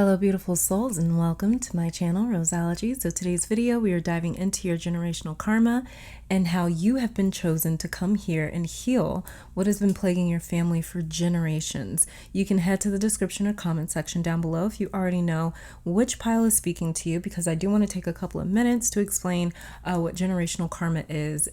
Hello beautiful souls, and welcome to my channel Roseology. So today's video we are diving into your generational karma and how you have been chosen to come here and heal what has been plaguing your family for generations. You can head to the description or comment section down below if you already know which pile is speaking to you, because I do want to take a couple of minutes to explain what generational karma is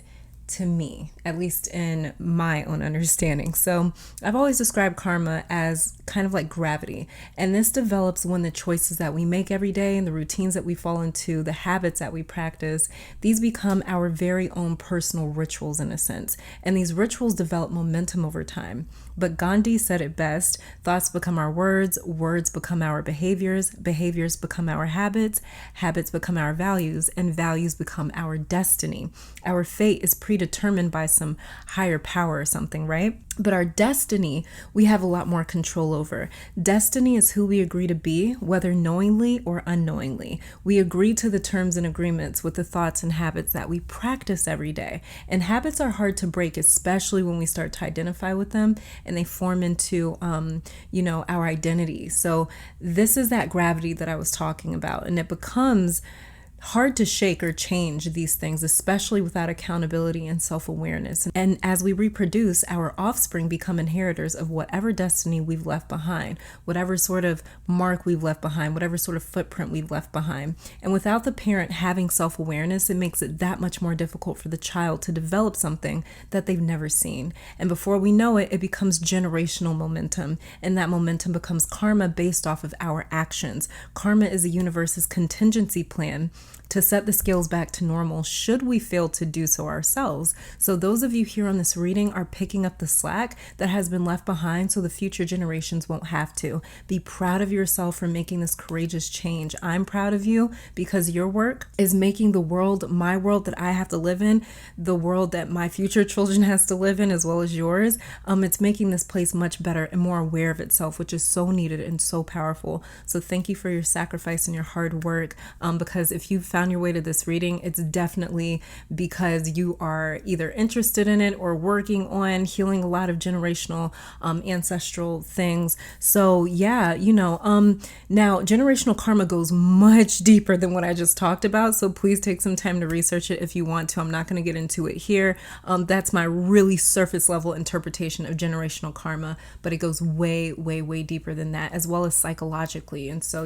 to me, at least in my own understanding. So I've always described karma as kind of like gravity, and this develops when the choices that we make every day and the routines that we fall into, the habits that we practice, these become our very own personal rituals in a sense, and these rituals develop momentum over time. But Gandhi said it best: thoughts become our words, words become our behaviors, behaviors become our habits, habits become our values, and values become our destiny. Our fate is predetermined by some higher power or something, right? But our destiny, we have a lot more control over. Destiny is who we agree to be, whether knowingly or unknowingly. We agree to the terms and agreements with the thoughts and habits that we practice every day. And habits are hard to break, especially when we start to identify with them and they form into, our identity. So this is that gravity that I was talking about, and it becomes hard to shake or change these things, especially without accountability and self-awareness. And as we reproduce, our offspring become inheritors of whatever destiny we've left behind, whatever sort of mark we've left behind, whatever sort of footprint we've left behind. And without the parent having self-awareness, it makes it that much more difficult for the child to develop something that they've never seen. And before we know it, it becomes generational momentum, and that momentum becomes karma based off of our actions. Karma is the universe's contingency plan to set the scales back to normal should we fail to do so ourselves. So those of you here on this reading are picking up the slack that has been left behind so the future generations won't have to. Be proud of yourself for making this courageous change. I'm proud of you because your work is making the world, my world that I have to live in, the world that my future children has to live in, as well as yours. It's making this place much better and more aware of itself, which is so needed and so powerful. So thank you for your sacrifice and your hard work, because if you found your way to this reading, it's definitely because you are either interested in it or working on healing a lot of generational ancestral things. So yeah, now generational karma goes much deeper than what I just talked about, so please take some time to research it if you want to. I'm not going to get into it here. That's my really surface level interpretation of generational karma, but it goes way deeper than that, as well as psychologically. And so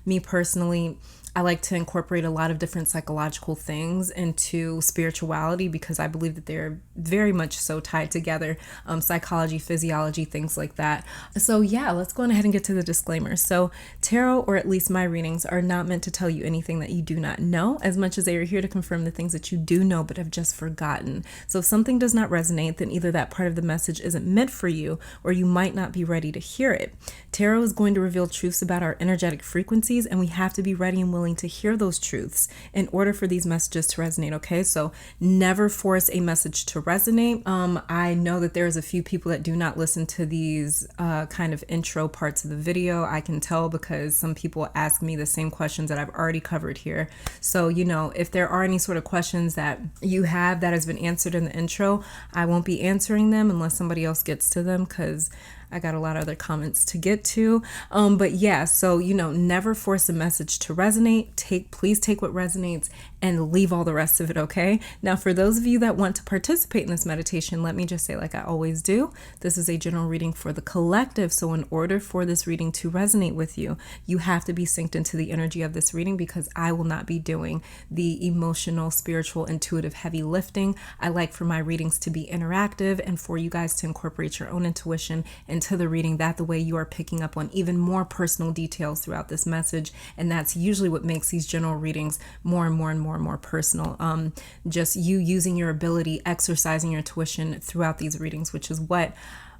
me personally, I like to incorporate a lot of different psychological things into spirituality because I believe that they're very much so tied together. Psychology, physiology, things like that. So yeah, let's go ahead and get to the disclaimer. So tarot, or at least my readings, are not meant to tell you anything that you do not know, as much as they are here to confirm the things that you do know but have just forgotten. So if something does not resonate, then either that part of the message isn't meant for you or you might not be ready to hear it. Tarot is going to reveal truths about our energetic frequencies, and we have to be ready and willing to hear those truths in order for these messages to resonate. Okay, so never force a message to resonate. I know that there's a few people that do not listen to these kind of intro parts of the video. I can tell because some people ask me the same questions that I've already covered here. So if there are any sort of questions that you have that has been answered in the intro, I won't be answering them unless somebody else gets to them, because I got a lot of other comments to get to. But yeah, so, never force a message to resonate. Please take what resonates and leave all the rest of it, okay? Now, for those of you that want to participate in this meditation, let me just say, like I always do, this is a general reading for the collective. So in order for this reading to resonate with you, you have to be synced into the energy of this reading, because I will not be doing the emotional, spiritual, intuitive heavy lifting. I like for my readings to be interactive and for you guys to incorporate your own intuition into the reading. That the way you are picking up on even more personal details throughout this message, and that's usually what makes these general readings more and more personal. Just you using your ability, exercising your intuition throughout these readings, which is what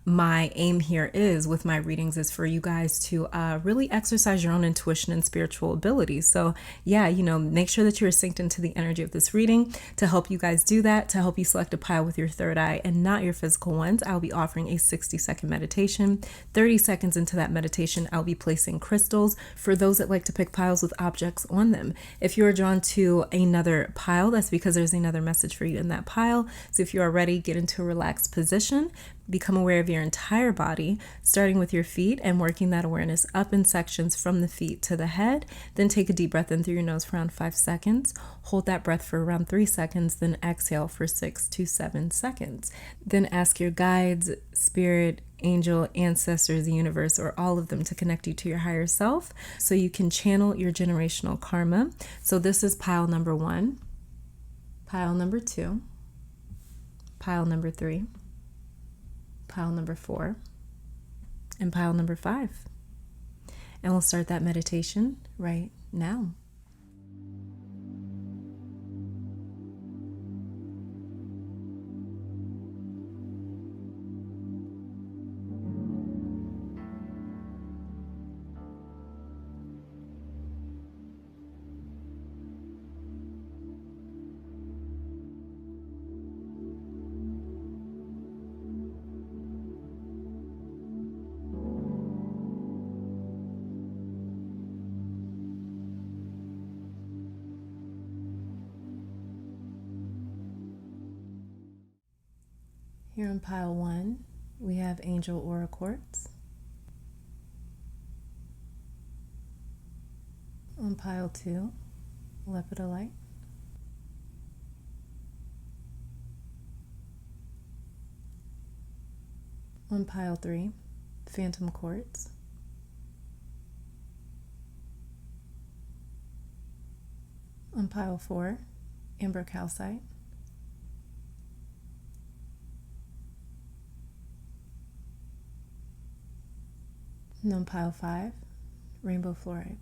my aim here is with my readings, is for you guys to really exercise your own intuition and spiritual abilities. So yeah, make sure that you're synced into the energy of this reading. To help you guys do that, to help you select a pile with your third eye and not your physical ones, I'll be offering a 60-second meditation. 30 seconds into that meditation, I'll be placing crystals for those that like to pick piles with objects on them. If you're drawn to another pile, that's because there's another message for you in that pile. So if you are ready, get into a relaxed position. become aware of your entire body, starting with your feet and working that awareness up in sections from the feet to the head. Then take a deep breath in through your nose for around 5 seconds. Hold that breath for around 3 seconds, then exhale for 6 to 7 seconds. Then ask your guides, spirit, angel, ancestors, the universe, or all of them to connect you to your higher self so you can channel your generational karma. So this is pile number 1, pile number 2, pile number 3, pile number 4, and pile number 5. And we'll start that meditation right now. Here on pile 1, we have Angel Aura Quartz. On pile 2, Lepidolite. On pile 3, Phantom Quartz. On pile 4, Amber Calcite. And on pile 5, Rainbow Fluorite.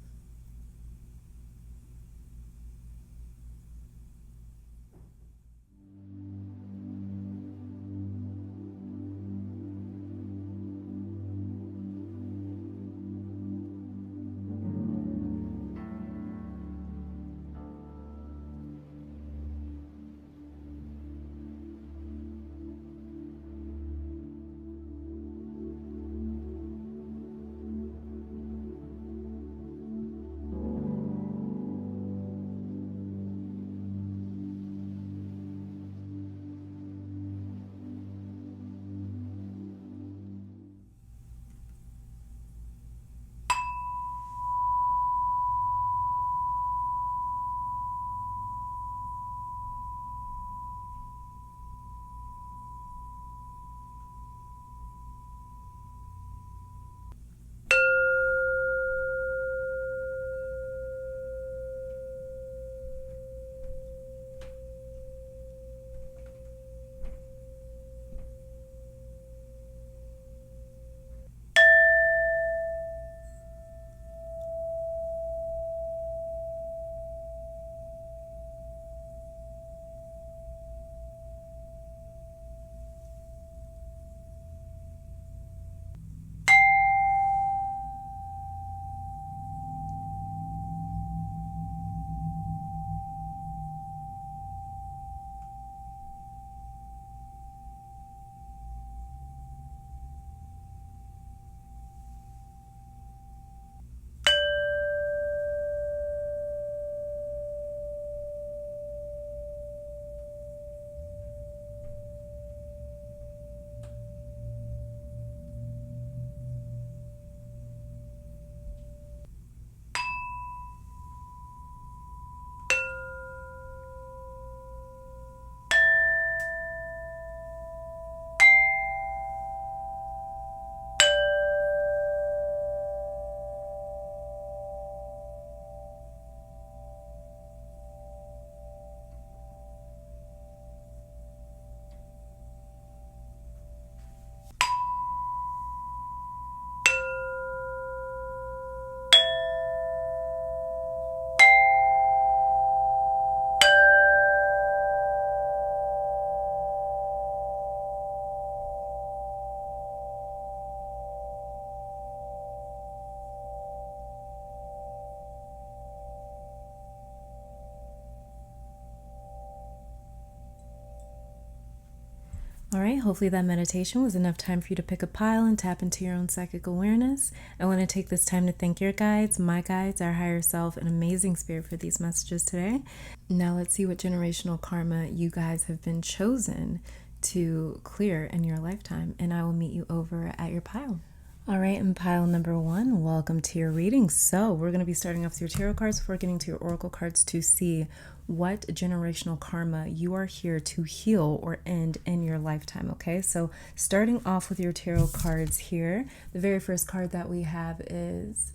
All right, hopefully that meditation was enough time for you to pick a pile and tap into your own psychic awareness. I want to take this time to thank your guides, my guides, our higher self, and amazing spirit for these messages today. Now let's see what generational karma you guys have been chosen to clear in your lifetime. And I will meet you over at your pile. All right, in pile number 1, welcome to your reading. So we're going to be starting off with your tarot cards before getting to your oracle cards to see what generational karma you are here to heal or end in your lifetime, okay? So starting off with your tarot cards here, the very first card that we have is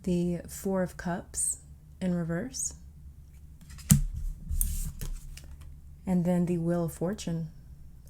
the 4 of Cups in reverse. And then the Wheel of Fortune,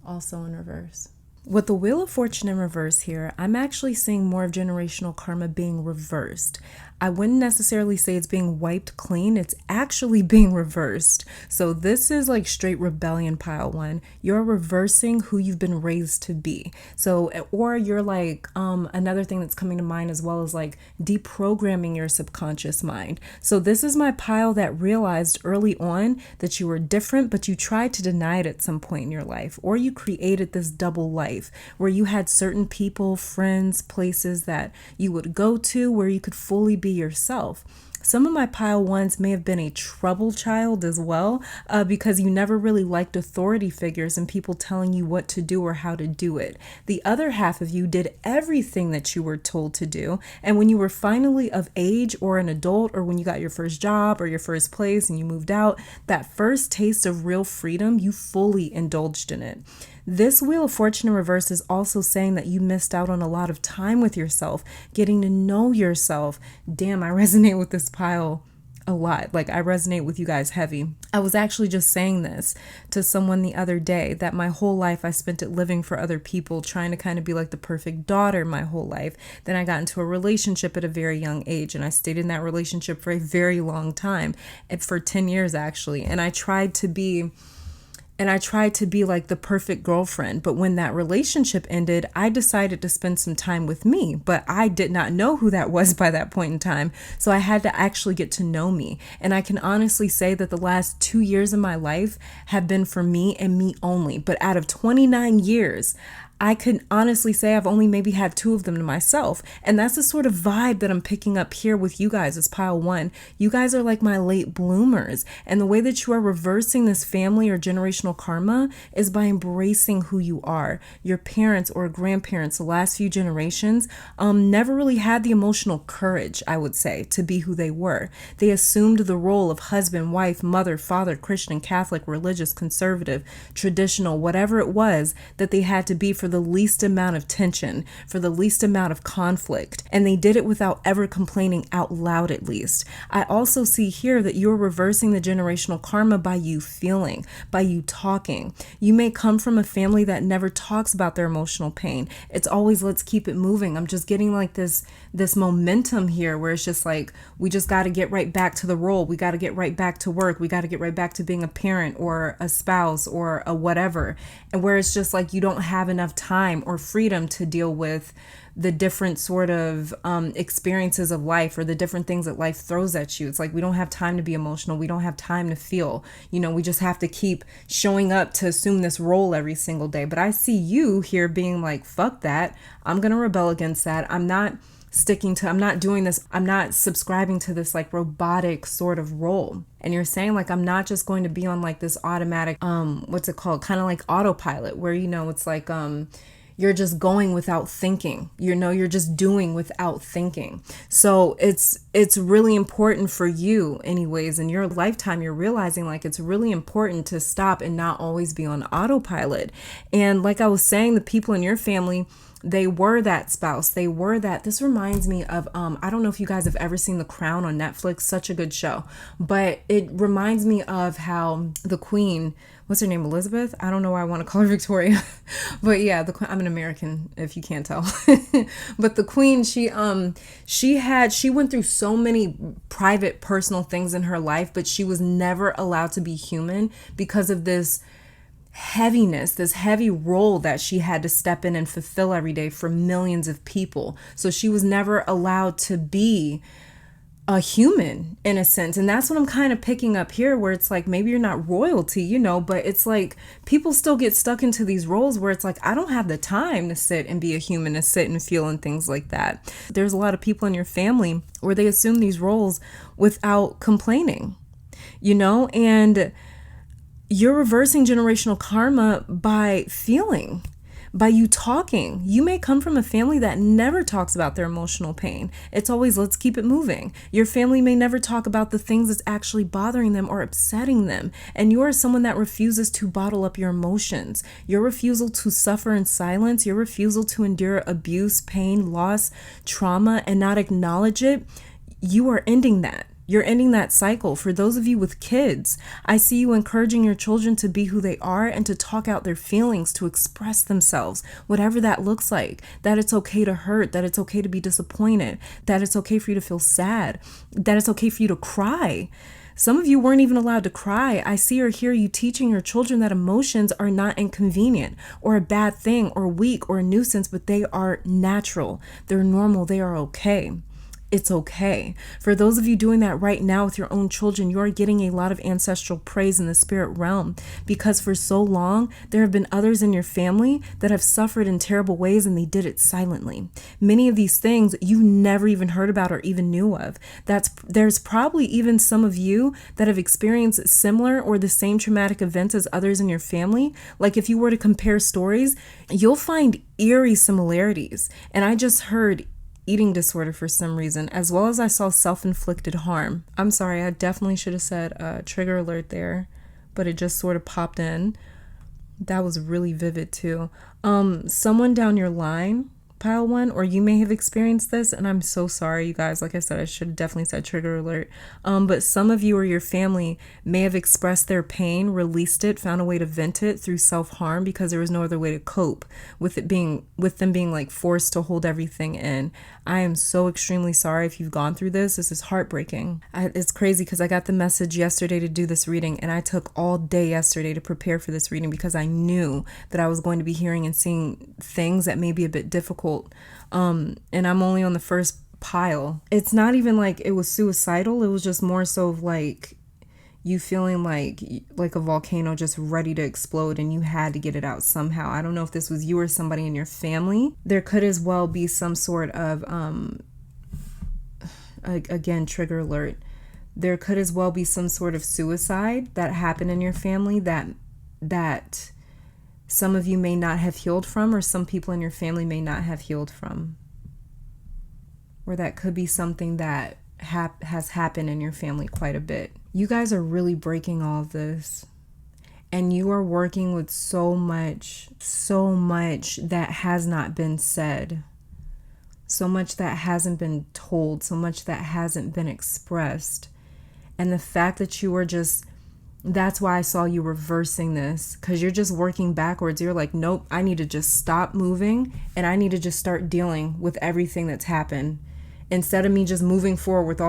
also in reverse. With the Wheel of Fortune in reverse here, I'm actually seeing more of generational karma being reversed. I wouldn't necessarily say it's being wiped clean. It's actually being reversed. So this is like straight rebellion, pile 1. You're reversing who you've been raised to be. So, or you're like, another thing that's coming to mind as well is like deprogramming your subconscious mind. So this is my pile that realized early on that you were different, but you tried to deny it at some point in your life, or you created this double life where you had certain people, friends, places that you would go to where you could fully be yourself. Some of my pile 1s may have been a trouble child as well, because you never really liked authority figures and people telling you what to do or how to do it. The other half of you did everything that you were told to do. And when you were finally of age or an adult, or when you got your first job or your first place and you moved out, that first taste of real freedom, you fully indulged in it. This Wheel of Fortune in reverse is also saying that you missed out on a lot of time with yourself, getting to know yourself. Damn, I resonate with this pile a lot. Like, I resonate with you guys heavy. I was actually just saying this to someone the other day, that my whole life I spent it living for other people, trying to kind of be like the perfect daughter my whole life. Then I got into a relationship at a very young age, and I stayed in that relationship for a very long time, for 10 years actually. And I tried to be like the perfect girlfriend. But when that relationship ended, I decided to spend some time with me. But I did not know who that was by that point in time. So I had to actually get to know me. And I can honestly say that the last 2 years of my life have been for me and me only. But out of 29 years, I could honestly say I've only maybe had 2 of them to myself. And that's the sort of vibe that I'm picking up here with you guys as pile 1. You guys are like my late bloomers. And the way that you are reversing this family or generational karma is by embracing who you are. Your parents or grandparents, the last few generations, never really had the emotional courage, I would say, to be who they were. They assumed the role of husband, wife, mother, father, Christian, Catholic, religious, conservative, traditional, whatever it was that they had to be for the least amount of tension, for the least amount of conflict. And they did it without ever complaining out loud, at least. I also see here that you're reversing the generational karma by you feeling, by you talking. You may come from a family that never talks about their emotional pain. It's always, let's keep it moving. I'm just getting like this momentum here where it's just like, we just got to get right back to the role. We got to get right back to work. We got to get right back to being a parent or a spouse or a whatever. And where it's just like, you don't have enough time or freedom to deal with the different sort of experiences of life or the different things that life throws at you. It's like, we don't have time to be emotional. We don't have time to feel, we just have to keep showing up to assume this role every single day. But I see you here being like, fuck that. I'm going to rebel against that. I'm not doing this. I'm not subscribing to this like robotic sort of role. And you're saying like, I'm not just going to be on like this automatic, what's it called? Kind of like autopilot where, it's like, you're just going without thinking, you're just doing without thinking. So it's really important for you anyways in your lifetime. You're realizing like it's really important to stop and not always be on autopilot. And like I was saying, the people in your family, they were that spouse. They were that. This reminds me of, I don't know if you guys have ever seen The Crown on Netflix, such a good show, but it reminds me of how the Queen, what's her name, Elizabeth? I don't know why I want to call her Victoria, but yeah, I'm an American if you can't tell. But the Queen, she went through so many private, personal things in her life, but she was never allowed to be human because of this heaviness, this heavy role that she had to step in and fulfill every day for millions of people. So she was never allowed to be a human in a sense. And that's what I'm kind of picking up here, where it's like, maybe you're not royalty, but it's like people still get stuck into these roles where it's like, I don't have the time to sit and be a human, to sit and feel and things like that. There's a lot of people in your family where they assume these roles without complaining, and You're reversing generational karma by feeling, by you talking. You may come from a family that never talks about their emotional pain. It's always, let's keep it moving. Your family may never talk about the things that's actually bothering them or upsetting them. And you are someone that refuses to bottle up your emotions. Your refusal to suffer in silence, your refusal to endure abuse, pain, loss, trauma, and not acknowledge it, you are ending that. You're ending that cycle. For those of you with kids, I see you encouraging your children to be who they are and to talk out their feelings, to express themselves, whatever that looks like, that it's okay to hurt, that it's okay to be disappointed, that it's okay for you to feel sad, that it's okay for you to cry. Some of you weren't even allowed to cry. I see or hear you teaching your children that emotions are not inconvenient or a bad thing or weak or a nuisance, but they are natural. They're normal. They are okay. It's okay. For those of you doing that right now with your own children, you are getting a lot of ancestral praise in the spirit realm, because for so long there have been others in your family that have suffered in terrible ways and they did it silently. Many of these things you never even heard about or even knew of. There's probably even some of you that have experienced similar or the same traumatic events as others in your family. Like if you were to compare stories, you'll find eerie similarities. And I just heard eating disorder for some reason, as well as I saw self-inflicted harm. I'm sorry, I definitely should have said trigger alert there, but it just sort of popped in. That was really vivid too. Someone down your line, pile one, or you may have experienced this, and I'm so sorry, you guys. Like I said, I should have definitely said trigger alert. But some of you or your family may have expressed their pain, released it, found a way to vent it through self-harm because there was no other way to cope with them being like forced to hold everything in. I am so extremely sorry if you've gone through this. This is heartbreaking. It's crazy because I got the message yesterday to do this reading, and I took all day yesterday to prepare for this reading because I knew that I was going to be hearing and seeing things that may be a bit difficult. And I'm only on the first pile. It's not even like it was suicidal. It was just more so of like you feeling like a volcano just ready to explode and you had to get it out somehow. I don't know if this was you or somebody in your family. There could as well be some sort of again, trigger alert. There could as well be some sort of suicide that happened in your family that some of you may not have healed from, or some people in your family may not have healed from. Or that could be something that has happened in your family quite a bit. You guys are really breaking all of this. And you are working with so much that has not been said. So much that hasn't been told. So much that hasn't been expressed. And the fact that you are just... That's why I saw you reversing this, because you're just working backwards. You're like, nope, I need to just stop moving and I need to just start dealing with everything that's happened. Instead of me just moving forward with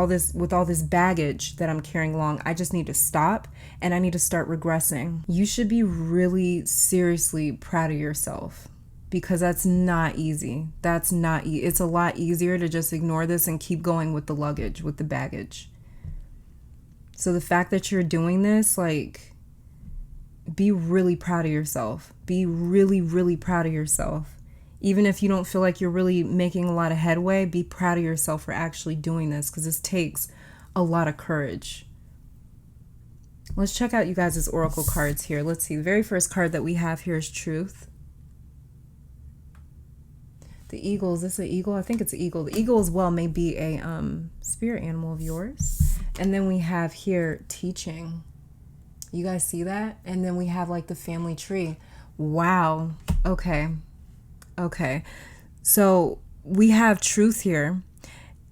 all this baggage that I'm carrying along, I just need to stop and I need to start regressing. You should be really seriously proud of yourself, because that's not easy. That's not it's a lot easier to just ignore this and keep going with the luggage, with the baggage. So the fact that you're doing this, like, be really proud of yourself. Be really, really proud of yourself. Even if you don't feel like you're really making a lot of headway, be proud of yourself for actually doing this, because this takes a lot of courage. Let's check out you guys' oracle cards here. Let's see. The very first card that we have here is Truth. The eagle, is this an eagle? I think it's an eagle. The eagle as well may be a spirit animal of yours. And then we have here Teaching. You guys see that? And then we have like the family tree. Wow. Okay. So we have Truth here.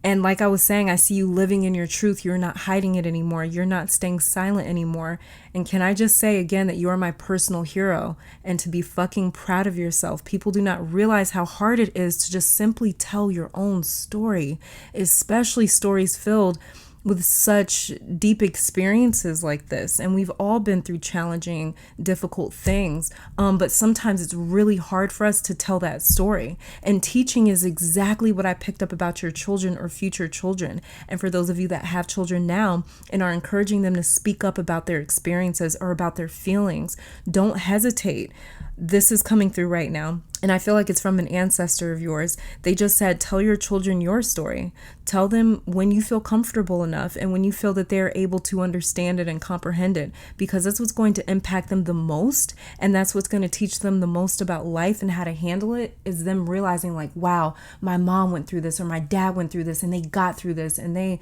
And like I was saying, I see you living in your truth. You're not hiding it anymore. You're not staying silent anymore. And can I just say again that you are my personal hero, and to be fucking proud of yourself. People do not realize how hard it is to just simply tell your own story, especially stories filled with such deep experiences like this. And we've all been through challenging, difficult things. But sometimes it's really hard for us to tell that story. And teaching is exactly what I picked up about your children or future children. And for those of you that have children now and are encouraging them to speak up about their experiences or about their feelings, don't hesitate. This is coming through right now. And I feel like it's from an ancestor of yours. They just said, tell your children your story. Tell them when you feel comfortable enough and when you feel that they're able to understand it and comprehend it, because that's what's going to impact them the most. And that's what's going to teach them the most about life and how to handle it, is them realizing like, wow, my mom went through this or my dad went through this and they got through this and they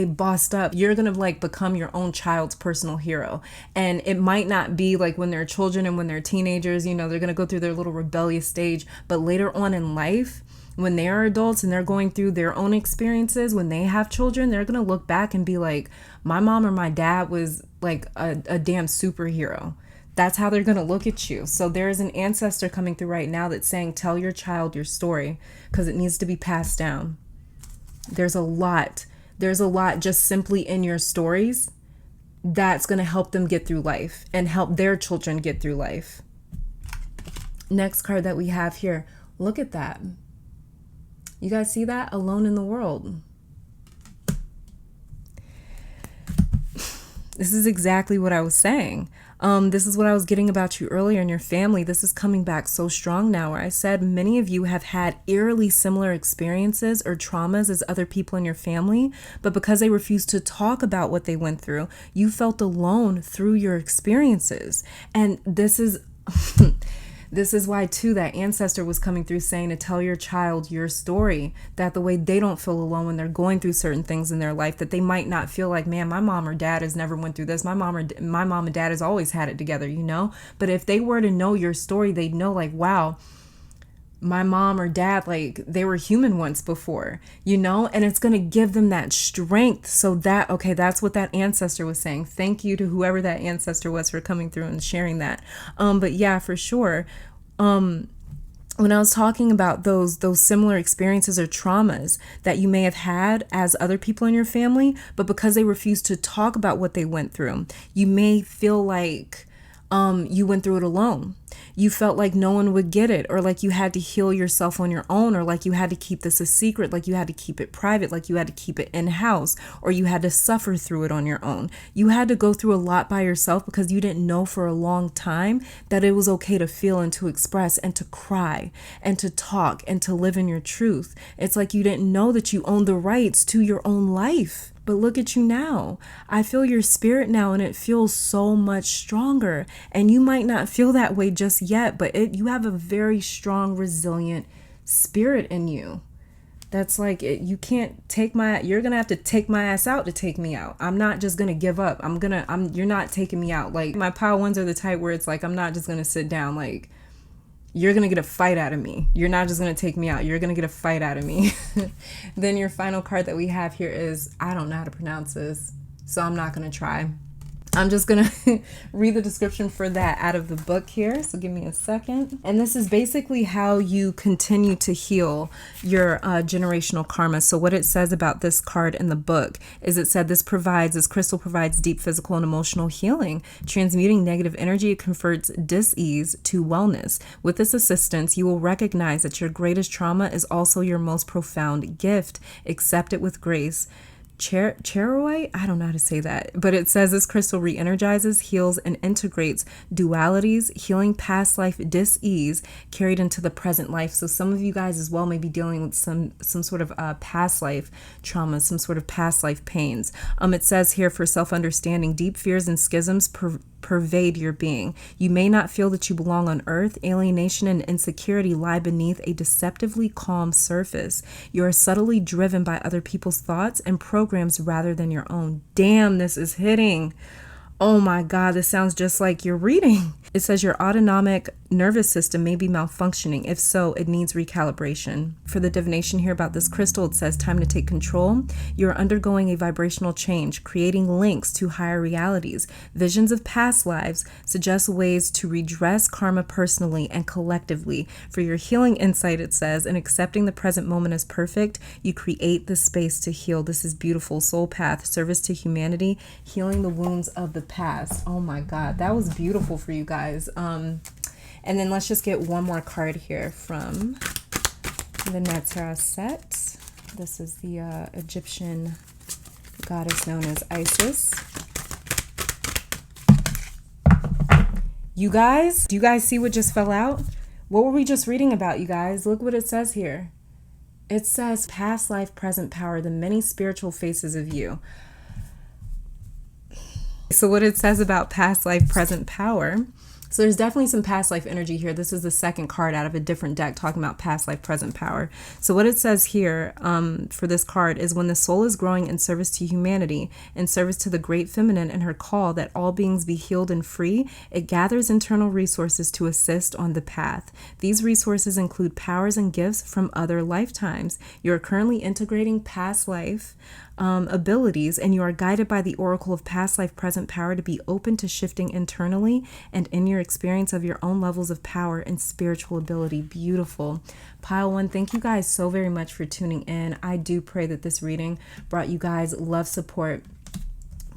bossed up. You're going to like become your own child's personal hero. And it might not be like when they're children and when they're teenagers, you know, they're going to go through their little rebellious stage. But later on in life, when they are adults and they're going through their own experiences, when they have children, they're going to look back and be like, my mom or my dad was like a damn superhero. That's how they're going to look at you. So there's an ancestor coming through right now that's saying, tell your child your story, because it needs to be passed down. There's a lot just simply in your stories that's going to help them get through life and help their children get through life. Next card that we have here. Look at that. You guys see that? Alone in the world. This is exactly what I was saying. This is what I was getting about you earlier in your family. This is coming back so strong now, where I said many of you have had eerily similar experiences or traumas as other people in your family, but because they refused to talk about what they went through, you felt alone through your experiences. And this is this is why, too, that ancestor was coming through saying to tell your child your story, that the way they don't feel alone when they're going through certain things in their life, that they might not feel like, man, my mom or dad has never went through this. My mom and dad has always had it together, you know? But if they were to know your story, they'd know like, wow, my mom or dad, like they were human once before, you know, and it's going to give them that strength. So that, okay, that's what that ancestor was saying. Thank you to whoever that ancestor was for coming through and sharing that. But yeah, for sure. When I was talking about those similar experiences or traumas that you may have had as other people in your family, but because they refused to talk about what they went through, you may feel like you went through it alone. You felt like no one would get it, or like you had to heal yourself on your own, or like you had to keep this a secret, like you had to keep it private, like you had to keep it in-house, or you had to suffer through it on your own. You had to go through a lot by yourself because you didn't know for a long time that it was okay to feel and to express and to cry and to talk and to live in your truth. It's like you didn't know that you owned the rights to your own life. But look at you now. I feel your spirit now, and it feels so much stronger. And you might not feel that way just yet, but you have a very strong, resilient spirit in you. That's like, you can't take you're going to have to take my ass out to take me out. I'm not just going to give up. You're not taking me out. Like, my pile ones are the type where it's like, I'm not just going to sit down. Like, you're going to get a fight out of me. You're not just going to take me out. You're going to get a fight out of me. Then your final card that we have here is, I don't know how to pronounce this, so I'm not going to try. I'm just going to read the description for that out of the book here. So give me a second. And this is basically how you continue to heal your generational karma. So what it says about this card in the book is it said this crystal provides deep physical and emotional healing. Transmuting negative energy, it converts dis-ease to wellness. With this assistance, you will recognize that your greatest trauma is also your most profound gift. Accept it with grace. Cheroi? I don't know how to say that, but it says this crystal re-energizes, heals, and integrates dualities, healing past life dis-ease carried into the present life. So some of you guys as well may be dealing with some sort of past life trauma, some sort of past life pains. It says here, for self-understanding, deep fears and schisms pervade your being. You may not feel that you belong on earth. Alienation and insecurity lie beneath a deceptively calm surface. You are subtly driven by other people's thoughts and programs rather than your own. Damn, this is hitting. Oh my God, this sounds just like you're reading. It says your autonomic nervous system may be malfunctioning. If so, it needs recalibration. For the divination here about this crystal, it says time to take control. You're undergoing a vibrational change, creating links to higher realities. Visions of past lives suggest ways to redress karma personally and collectively. For your healing insight, it says, in accepting the present moment as perfect, you create the space to heal. This is beautiful. Soul path, service to humanity, healing the wounds of the past. Oh my God, that was beautiful for you guys. And then let's just get one more card here from the Netzra set. This is the Egyptian goddess known as Isis. You guys, do you guys see what just fell out? What were we just reading about, you guys? Look what it says here. It says past life, present power, the many spiritual faces of you. So what it says about past life, present power. So there's definitely some past life energy here. This is the second card out of a different deck talking about past life, present power. So what it says here for this card is when the soul is growing in service to humanity, in service to the great feminine and her call that all beings be healed and free, it gathers internal resources to assist on the path. These resources include powers and gifts from other lifetimes. You are currently integrating past life abilities, and you are guided by the oracle of past life present power to be open to shifting internally and in your experience of your own levels of power and spiritual ability. Beautiful. Pile 1, thank you guys so very much for tuning in. I do pray that this reading brought you guys love, support,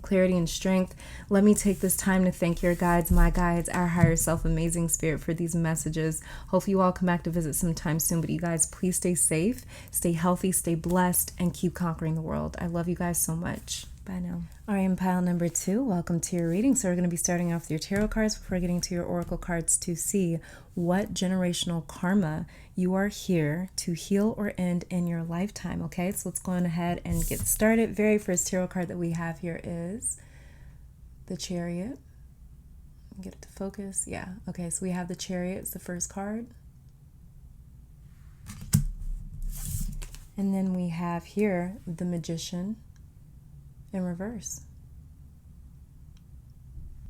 clarity, and strength. Let me take this time to thank your guides, my guides, our higher self, amazing spirit, for these messages. Hope you all come back to visit sometime soon. But you guys, please stay safe, stay healthy, stay blessed, and keep conquering the world. I love you guys so much. Bye now. All right, in pile number 2, welcome to your reading. So we're going to be starting off with your tarot cards before getting to your oracle cards to see what generational karma you are here to heal or end in your lifetime. Okay, so let's go on ahead and get started. Very first tarot card that we have here is the Chariot. Get it to focus. Yeah. Okay, so we have the Chariot. It's the first card. And then we have here the Magician in reverse.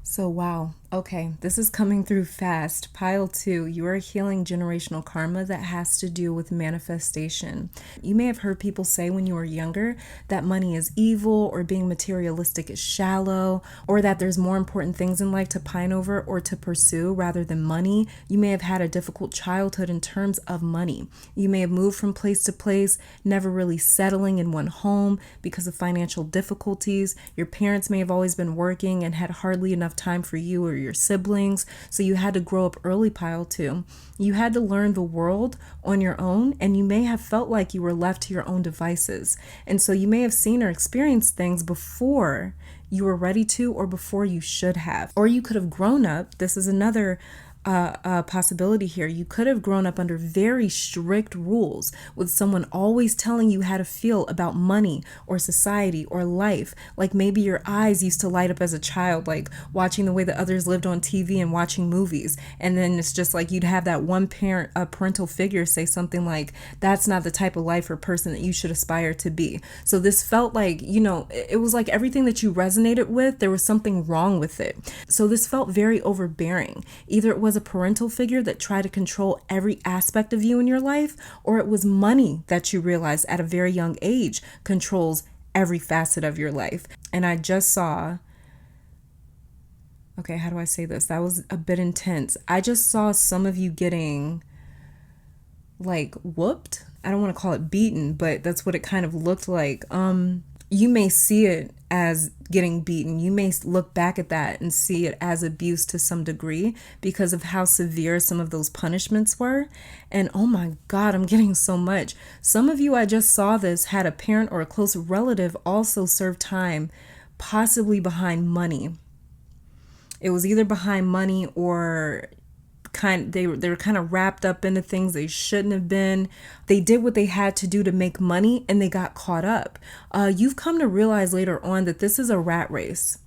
So wow, okay, this is coming through fast. Pile 2, you are healing generational karma that has to do with manifestation. You may have heard people say when you were younger that money is evil, or being materialistic is shallow, or that there's more important things in life to pine over or to pursue rather than money. You may have had a difficult childhood in terms of money. You may have moved from place to place, never really settling in one home because of financial difficulties. Your parents may have always been working and had hardly enough time for you or your siblings, so you had to grow up early. Pile 2, you had to learn the world on your own, and you may have felt like you were left to your own devices, and so you may have seen or experienced things before you were ready to, or before you should have. Or you could have grown up, this is another possibility here, you could have grown up under very strict rules with someone always telling you how to feel about money or society or life. Like maybe your eyes used to light up as a child, like watching the way that others lived on TV and watching movies, and then it's just like you'd have that one parental figure say something like, that's not the type of life or person that you should aspire to be. So this felt like, you know, it was like everything that you resonated with, there was something wrong with it. So this felt very overbearing. Either it was a parental figure that tried to control every aspect of you in your life, or it was money that you realized at a very young age controls every facet of your life. And I just saw, okay, how do I say this? That was a bit intense. I just saw some of you getting like whooped. I don't want to call it beaten, but that's what it kind of looked like. You may see it as getting beaten. You may look back at that and see it as abuse to some degree because of how severe some of those punishments were. And oh my God, I'm getting so much. Some of you, I just saw this, had a parent or a close relative also serve time, possibly behind money. It was either behind money or they were kind of wrapped up into things they shouldn't have been. They did what they had to do to make money, and they got caught up. You've come to realize later on that this is a rat race,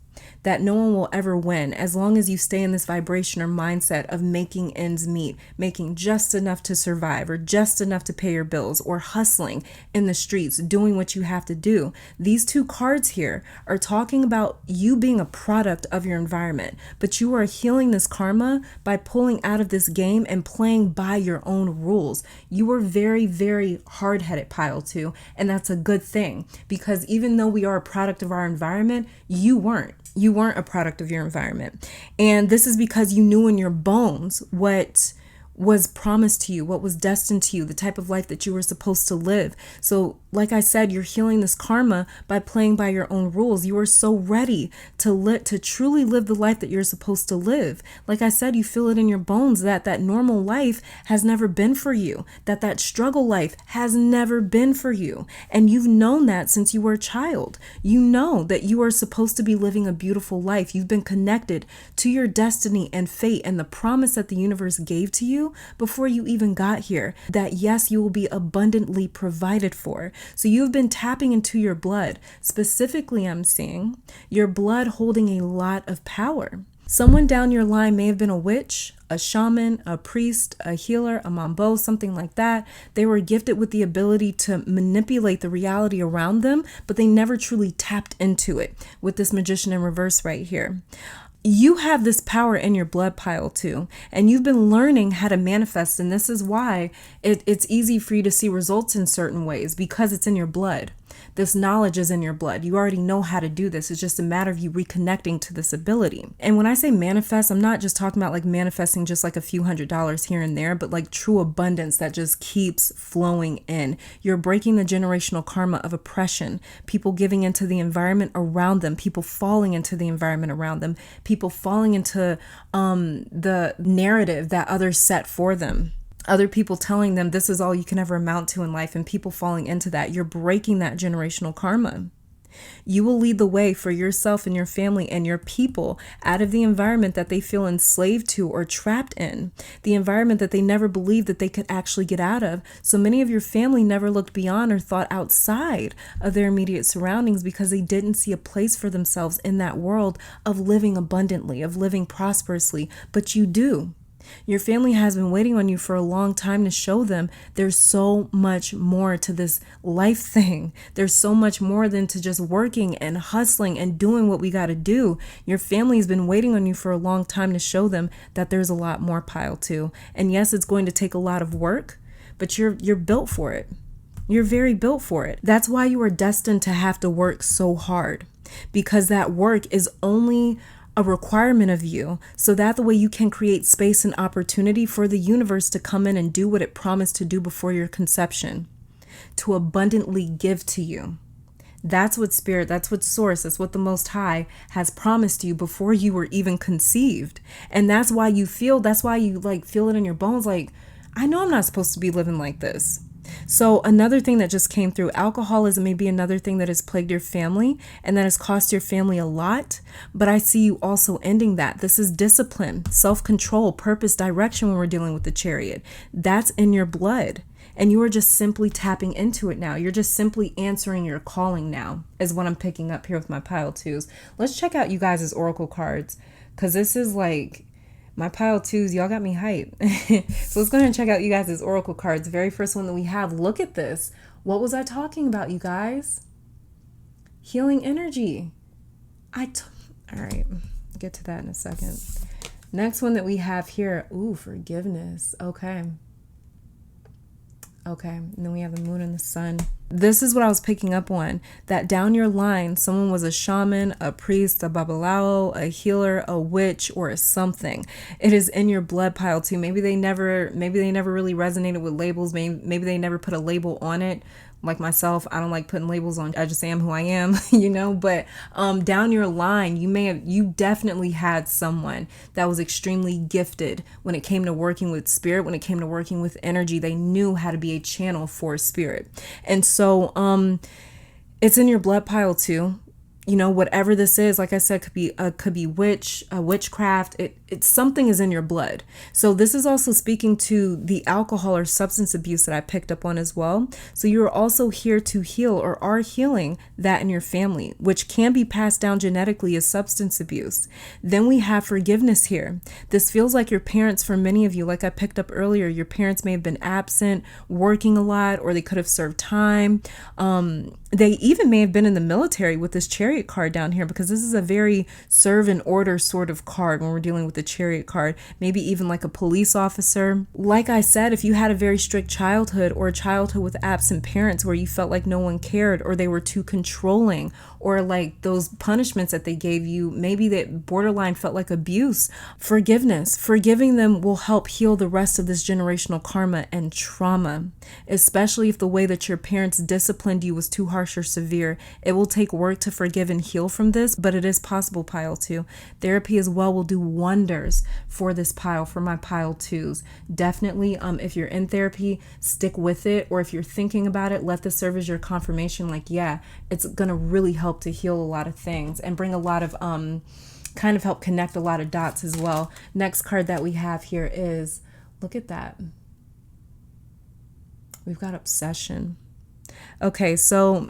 that no one will ever win as long as you stay in this vibration or mindset of making ends meet, making just enough to survive or just enough to pay your bills, or hustling in the streets, doing what you have to do. These two cards here are talking about you being a product of your environment, but you are healing this karma by pulling out of this game and playing by your own rules. You are very, very hard-headed, Pile 2, and that's a good thing, because even though we are a product of our environment, you weren't. You weren't a product of your environment. And this is because you knew in your bones what was promised to you, what was destined to you, the type of life that you were supposed to live. So like I said, you're healing this karma by playing by your own rules. You are so ready to truly live the life that you're supposed to live. Like I said, you feel it in your bones that that normal life has never been for you, that that struggle life has never been for you. And you've known that since you were a child. You know that you are supposed to be living a beautiful life. You've been connected to your destiny and fate and the promise that the universe gave to you before you even got here, that yes, you will be abundantly provided for. So you've been tapping into your blood. Specifically, I'm seeing your blood holding a lot of power. Someone down your line may have been a witch, a shaman, a priest, a healer, a mambo, something like that. They were gifted with the ability to manipulate the reality around them, but they never truly tapped into it with this magician in reverse right here. You have this power in your blood pile too, and you've been learning how to manifest. And this is why it's easy for you to see results in certain ways, because it's in your blood. This knowledge is in your blood. You already know how to do this. It's just a matter of you reconnecting to this ability. And when I say manifest, I'm not just talking about like manifesting just like a few $100s here and there, but like true abundance that just keeps flowing in. You're breaking the generational karma of oppression, people giving into the environment around them, people falling into the environment around them, people falling into the narrative that others set for them. Other people telling them this is all you can ever amount to in life, and people falling into that. You're breaking that generational karma. You will lead the way for yourself and your family and your people out of the environment that they feel enslaved to or trapped in, the environment that they never believed that they could actually get out of. So many of your family never looked beyond or thought outside of their immediate surroundings because they didn't see a place for themselves in that world of living abundantly, of living prosperously, but you do. Your family has been waiting on you for a long time to show them there's so much more to this life thing. There's so much more than to just working and hustling and doing what we got to do. Your family has been waiting on you for a long time to show them that there's a lot more pile too. And yes, it's going to take a lot of work, but you're built for it. You're very built for it. That's why you are destined to have to work so hard, because that work is only a requirement of you, so that the way you can create space and opportunity for the universe to come in and do what it promised to do before your conception, to abundantly give to you. That's what spirit, that's what source, that's what the Most High has promised you before you were even conceived. And that's why you feel it in your bones, like, I know I'm not supposed to be living like this. So another thing that just came through, alcoholism may be another thing that has plagued your family and that has cost your family a lot. But I see you also ending that. This is discipline, self-control, purpose, direction when we're dealing with the Chariot. That's in your blood. And you are just simply tapping into it now. You're just simply answering your calling now, is what I'm picking up here with my pile twos. Let's check out you guys' oracle cards, because this is like... my pile twos, y'all got me hyped. So let's go ahead and check out you guys' oracle cards. The very first one that we have, look at this. What was I talking about, you guys? Healing energy. All right, I'll get to that in a second. Next one that we have here, ooh, forgiveness. Okay, and then we have the moon and the sun. This is what I was picking up on, that down your line, someone was a shaman, a priest, a babalao, a healer, a witch, or a something. It is in your blood pile too. Maybe they never really resonated with labels. Maybe they never put a label on it. Like myself, I don't like putting labels on. I just am who I am, but down your line, you definitely had someone that was extremely gifted when it came to working with spirit, when it came to working with energy. They knew how to be a channel for spirit. And so it's in your blood pile too. Whatever this is, like I said, could be witchcraft. It's something is in your blood. So this is also speaking to the alcohol or substance abuse that I picked up on as well. So you're also here to heal, or are healing, that in your family, which can be passed down genetically as substance abuse. Then we have forgiveness here. This feels like your parents, for many of you, like I picked up earlier, your parents may have been absent, working a lot, or they could have served time. They even may have been in the military with this Chariot card down here, because this is a very serve and order sort of card when we're dealing with the Chariot card. Maybe even like a police officer. Like I said, if you had a very strict childhood, or a childhood with absent parents where you felt like no one cared, or they were too controlling, or like those punishments that they gave you, maybe that borderline felt like abuse. Forgiveness, forgiving them will help heal the rest of this generational karma and trauma, especially if the way that your parents disciplined you was too harsh or severe. It will take work to forgive and heal from this, but it is possible, pile 2. Therapy as well will do wonders for this pile, for my pile 2s. Definitely, if you're in therapy, stick with it, or if you're thinking about it, let this serve as your confirmation, like, yeah, it's gonna really help to heal a lot of things and bring a lot of kind of help connect a lot of dots as well. Next card that we have here is, look at that, we've got obsession. Okay, so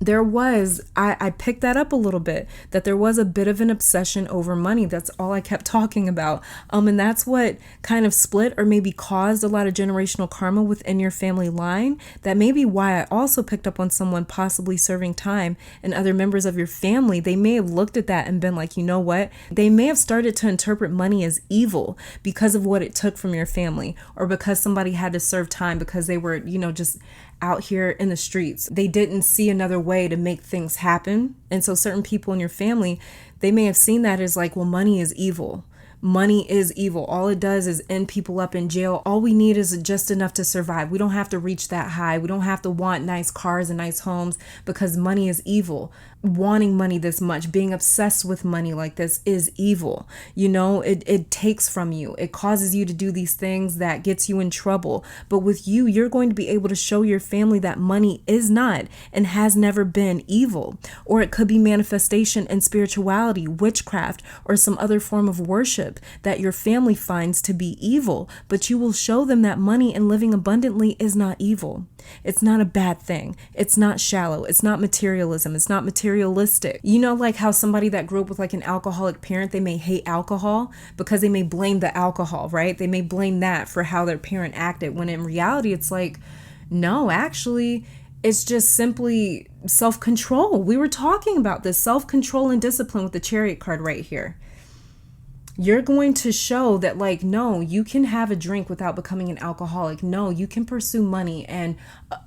there was, I picked that up a little bit, that there was a bit of an obsession over money. That's all I kept talking about. And that's what kind of split or maybe caused a lot of generational karma within your family line. That may be why I also picked up on someone possibly serving time and other members of your family. They may have looked at that and been like, you know what? They may have started to interpret money as evil because of what it took from your family, or because somebody had to serve time because they were, just out here in the streets. They didn't see another way to make things happen. And so certain people in your family, they may have seen that as like, well, money is evil. Money is evil. All it does is end people up in jail. All we need is just enough to survive. We don't have to reach that high. We don't have to want nice cars and nice homes because money is evil. Wanting money this much, being obsessed with money like this is evil. It takes from you. It causes you to do these things that gets you in trouble. But with you, you're going to be able to show your family that money is not and has never been evil. Or it could be manifestation and spirituality, witchcraft, or some other form of worship that your family finds to be evil. But you will show them that money and living abundantly is not evil. It's not a bad thing. It's not shallow. It's not materialism. It's not materialistic. Like how somebody that grew up with like an alcoholic parent, they may hate alcohol because they may blame the alcohol, right? They may blame that for how their parent acted, when in reality, it's like, no, actually, it's just simply self-control. We were talking about this self-control and discipline with the Chariot card right here. You're going to show that, like, no, you can have a drink without becoming an alcoholic. No, you can pursue money and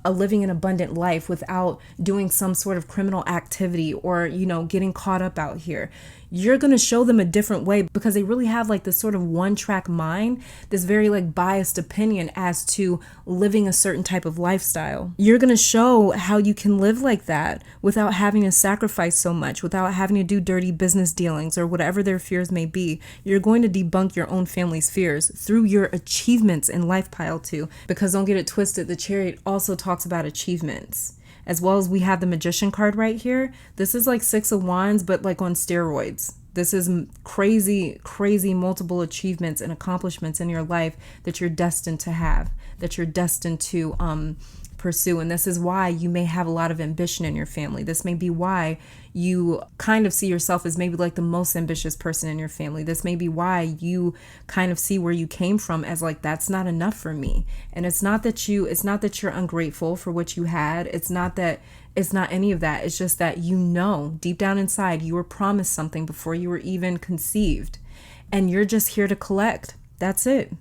living an abundant life without doing some sort of criminal activity or, getting caught up out here. You're going to show them a different way because they really have like this sort of one-track mind, this very like biased opinion as to living a certain type of lifestyle. You're going to show how you can live like that without having to sacrifice so much, without having to do dirty business dealings or whatever their fears may be. You're going to debunk your own family's fears through your achievements in life, pile 2, because don't get it twisted, the Chariot also talks about achievements. As well as we have the Magician card right here. This is like 6 of Wands, but like on steroids. This is crazy, crazy multiple achievements and accomplishments in your life that you're destined to have, that you're destined to pursue. And this is why you may have a lot of ambition in your family. This may be why you kind of see yourself as maybe like the most ambitious person in your family. This may be why you kind of see where you came from as like, that's not enough for me. And it's not that you're ungrateful for what you had. It's not any of that. It's just that deep down inside, you were promised something before you were even conceived. And you're just here to collect. That's it.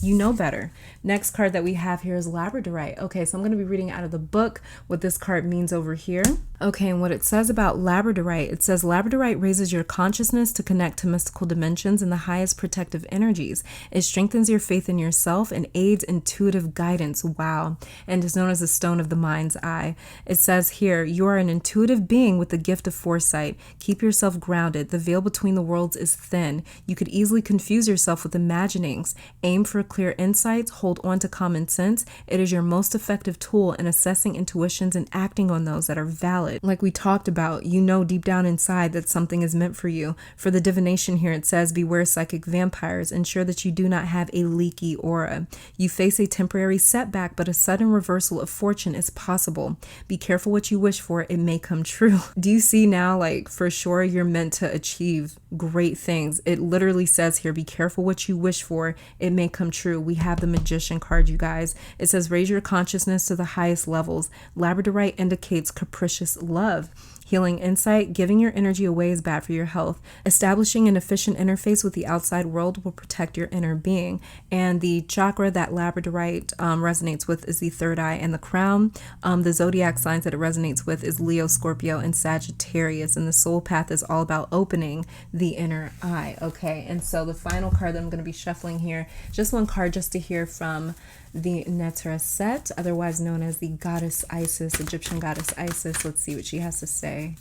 You know better. Next card that we have here is Labradorite. Okay, so I'm going to be reading out of the book what this card means over here. Okay, and what it says about Labradorite, it says Labradorite raises your consciousness to connect to mystical dimensions and the highest protective energies. It strengthens your faith in yourself and aids intuitive guidance. Wow. And is known as the stone of the mind's eye. It says here, you are an intuitive being with the gift of foresight. Keep yourself grounded. The veil between the worlds is thin. You could easily confuse yourself with imaginings. Aim for clear insights. Hold on to common sense. It is your most effective tool in assessing intuitions and acting on those that are valid. Like we talked about, deep down inside that something is meant for you. For the divination here, it says, beware psychic vampires. Ensure that you do not have a leaky aura. You face a temporary setback, but a sudden reversal of fortune is possible. Be careful what you wish for. It may come true. Do you see now, like, for sure, you're meant to achieve great things. It literally says here, be careful what you wish for. It may come true. We have the Magician card, you guys. It says, raise your consciousness to the highest levels. Labradorite indicates capricious love. Healing insight, giving your energy away is bad for your health. Establishing an efficient interface with the outside world will protect your inner being. And the chakra that labradorite resonates with is the third eye and the crown. The zodiac signs that it resonates with is Leo, Scorpio, and Sagittarius. And the soul path is all about opening the inner eye. Okay, and so the final card that I'm going to be shuffling here, just one card just to hear from the Netra set, otherwise known as the goddess Isis, Egyptian goddess Isis. Let's see what she has to say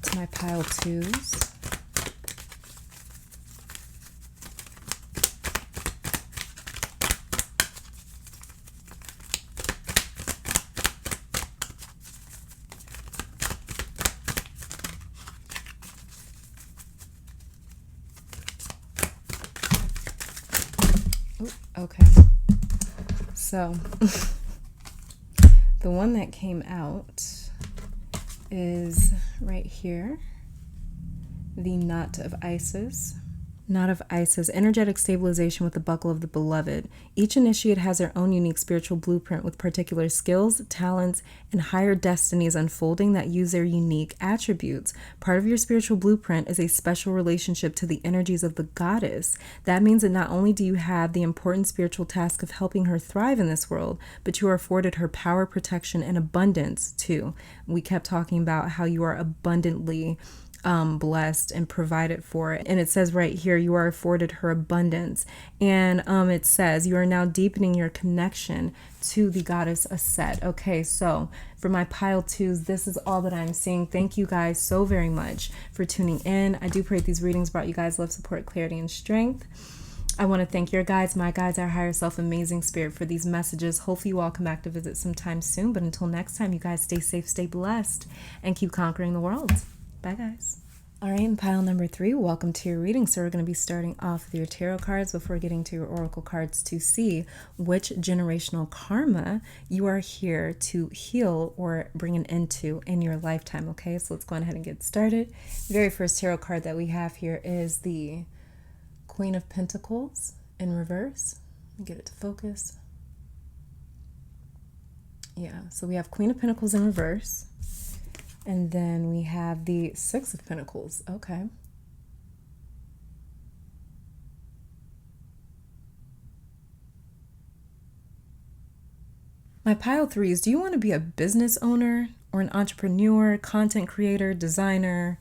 to my pile twos. Ooh, okay. So, the one that came out is right here, the Knot of Isis. Knot of Isis, energetic stabilization with the buckle of the beloved. Each initiate has their own unique spiritual blueprint with particular skills, talents, and higher destinies unfolding that use their unique attributes. Part of your spiritual blueprint is a special relationship to the energies of the goddess. That means that not only do you have the important spiritual task of helping her thrive in this world, but you are afforded her power, protection, and abundance too. We kept talking about how you are abundantly blessed and provided for. And it says right here, you are afforded her abundance. And it says you are now deepening your connection to the goddess Aset. Okay, so for my pile twos, this is all that I'm seeing. Thank you guys so very much for tuning in. I do pray these readings brought you guys love, support, clarity, and strength. I want to thank your guides, my guides, our higher self, amazing spirit for these messages. Hopefully you all come back to visit sometime soon. But until next time, you guys stay safe, stay blessed, and keep conquering the world. Bye, guys. All right, in pile number 3, welcome to your reading. So we're going to be starting off with your tarot cards before getting to your oracle cards to see which generational karma you are here to heal or bring an end to in your lifetime. Okay, so let's go ahead and get started. The very first tarot card that we have here is the Queen of Pentacles in reverse. Let me get it to focus. Yeah, so we have Queen of Pentacles in reverse. And then we have the Six of Pentacles. Okay. My pile threes, do you want to be a business owner or an entrepreneur, content creator, designer,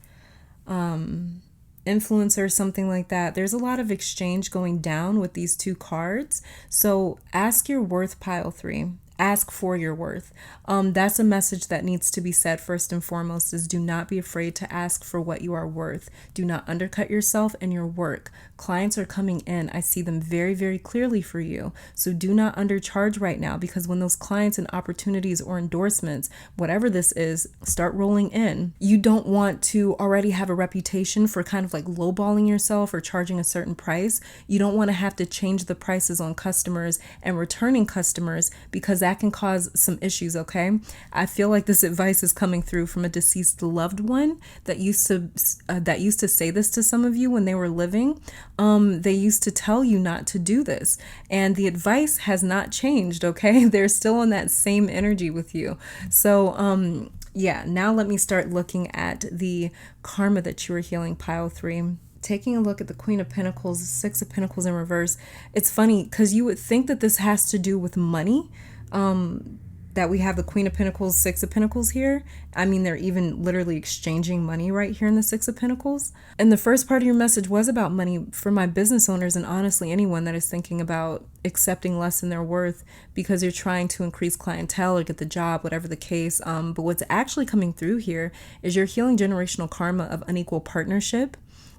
influencer, something like that? There's a lot of exchange going down with these two cards. So ask your worth, pile 3. Ask for your worth. That's a message that needs to be said first and foremost, is do not be afraid to ask for what you are worth. Do not undercut yourself and your work. Clients are coming in. I see them very, very clearly for you. So do not undercharge right now, because when those clients and opportunities or endorsements, whatever this is, start rolling in, you don't want to already have a reputation for kind of like lowballing yourself or charging a certain price. You don't want to have to change the prices on customers and returning customers, because that can cause some issues. Okay, I feel like this advice is coming through from a deceased loved one that used to say this to some of you when they were living. They used to tell you not to do this, and the advice has not changed. Okay, they're still on that same energy with you. So yeah, now let me start looking at the karma that you are healing, pile 3. Taking a look at the Queen of Pentacles, Six of Pentacles in reverse. It's funny because you would think that this has to do with money. That we have the Queen of Pentacles, Six of Pentacles here. I mean, they're even literally exchanging money right here in the Six of Pentacles. And the first part of your message was about money for my business owners, and honestly anyone that is thinking about accepting less than their worth because you're trying to increase clientele or get the job, whatever the case. But what's actually coming through here is you're healing generational karma of unequal partnership,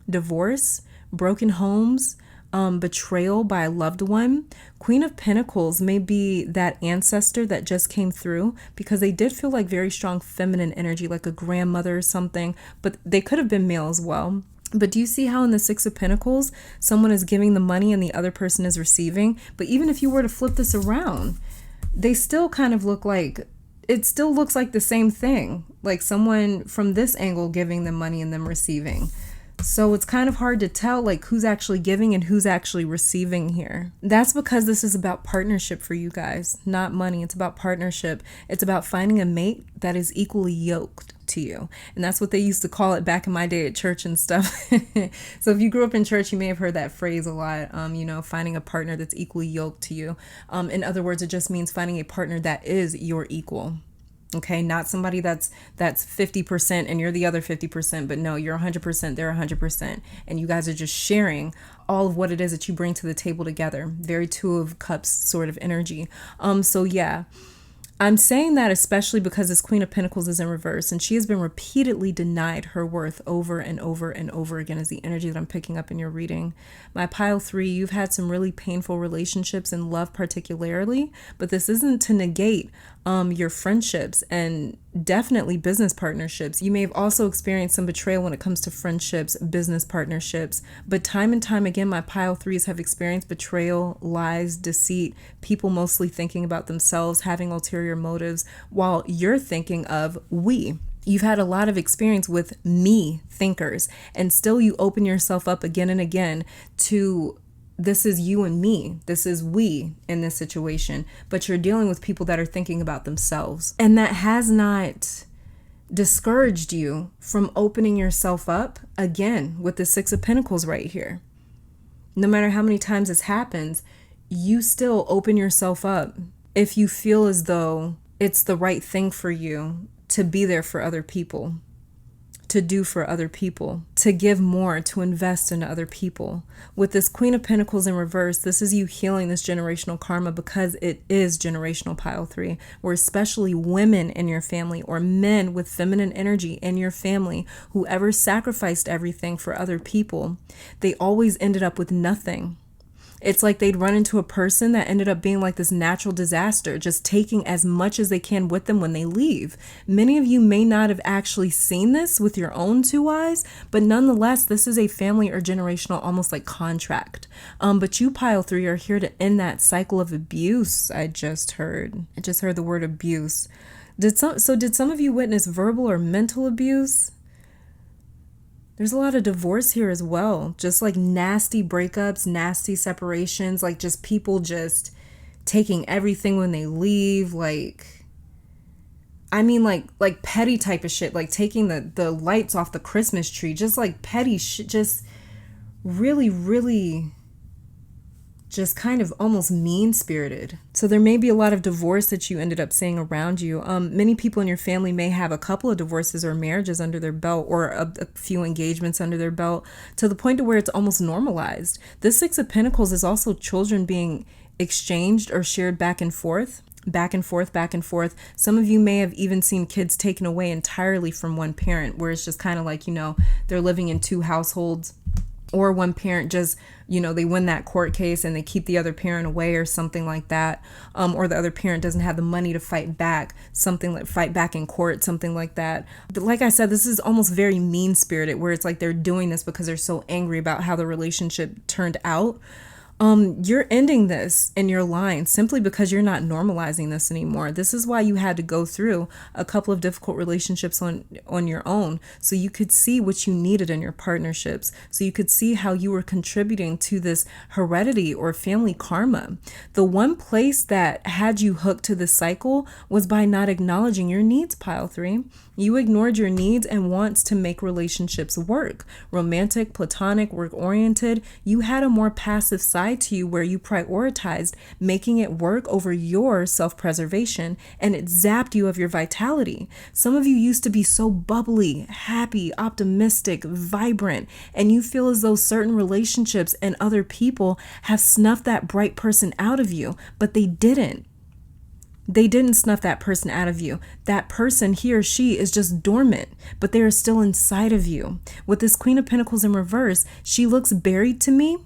divorce, broken homes, betrayal by a loved one. Queen of Pentacles may be that ancestor that just came through, because they did feel like very strong feminine energy, like a grandmother or something, but they could have been male as well. But do you see how in the Six of Pentacles, someone is giving the money and the other person is receiving? But even if you were to flip this around, they still kind of look like, it still looks like the same thing, like someone from this angle giving them money and them receiving. So it's kind of hard to tell like who's actually giving and who's actually receiving here. That's because this is about partnership for you guys, not money. It's about partnership. It's about finding a mate that is equally yoked. to you. And that's what they used to call it back in my day at church and stuff. So if you grew up in church, you may have heard that phrase a lot, finding a partner that's equally yoked to you. In other words, it just means finding a partner that is your equal. Okay, not somebody that's 50% and you're the other 50%, but no, you're 100%, they're 100%. And you guys are just sharing all of what it is that you bring to the table together. Very Two of Cups sort of energy. So yeah, I'm saying that especially because this Queen of Pentacles is in reverse and she has been repeatedly denied her worth over and over and over again is the energy that I'm picking up in your reading. My pile 3, you've had some really painful relationships in love particularly, but this isn't to negate your friendships and definitely business partnerships. You may have also experienced some betrayal when it comes to friendships, business partnerships, but time and time again, my pile 3s have experienced betrayal, lies, deceit, people mostly thinking about themselves, having ulterior motives, while you're thinking of we. You've had a lot of experience with me thinkers, and still you open yourself up again and again to this is you and me. This is we in this situation. But you're dealing with people that are thinking about themselves. And that has not discouraged you from opening yourself up again with the Six of Pentacles right here. No matter how many times this happens, you still open yourself up if you feel as though it's the right thing for you to be there for other people, to do for other people, to give more, to invest in other people. With this Queen of Pentacles in reverse, this is you healing this generational karma because it is generational pile 3, where especially women in your family or men with feminine energy in your family, whoever sacrificed everything for other people, they always ended up with nothing. It's like they'd run into a person that ended up being like this natural disaster, just taking as much as they can with them when they leave. Many of you may not have actually seen this with your own 2 eyes, but nonetheless, this is a family or generational, almost like contract. But you pile 3 are here to end that cycle of abuse. I just heard the word abuse. Did some of you witness verbal or mental abuse? There's a lot of divorce here as well. Just like nasty breakups, nasty separations, like just people just taking everything when they leave. Like petty type of shit, like taking the lights off the Christmas tree, just like petty shit, just really, really just kind of almost mean-spirited. So there may be a lot of divorce that you ended up seeing around you. Many people in your family may have a couple of divorces or marriages under their belt, or a few engagements under their belt, to the point to where it's almost normalized. This Six of Pentacles is also children being exchanged or shared back and forth. Back and forth, back and forth. Some of you may have even seen kids taken away entirely from one parent, where it's just kind of like, they're living in 2 households. Or one parent just, they win that court case and they keep the other parent away or something like that. Or the other parent doesn't have the money to fight back, fight back in court, something like that. But like I said, this is almost very mean-spirited, where it's like they're doing this because they're so angry about how the relationship turned out. You're ending this in your line simply because you're not normalizing this anymore. This is why you had to go through a couple of difficult relationships on your own, so you could see what you needed in your partnerships, so you could see how you were contributing to this heredity or family karma. The one place that had you hooked to this cycle was by not acknowledging your needs, pile 3. You ignored your needs and wants to make relationships work. Romantic, platonic, work-oriented. You had a more passive side to you where you prioritized making it work over your self-preservation, and it zapped you of your vitality. Some of you used to be so bubbly, happy, optimistic, vibrant, and you feel as though certain relationships and other people have snuffed that bright person out of you, but they didn't. They didn't snuff that person out of you. That person, he or she, is just dormant, but they are still inside of you. With this Queen of Pentacles in reverse, she looks buried to me.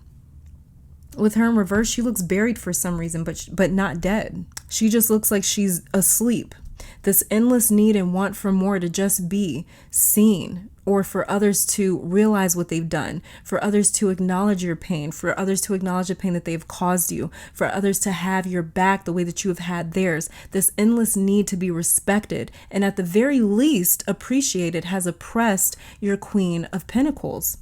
With her in reverse, she looks buried for some reason, but not dead. She just looks like she's asleep. This endless need and want for more, to just be seen, or for others to realize what they've done, for others to acknowledge your pain, for others to acknowledge the pain that they've caused you, for others to have your back the way that you have had theirs. This endless need to be respected and at the very least appreciated has oppressed your Queen of Pentacles.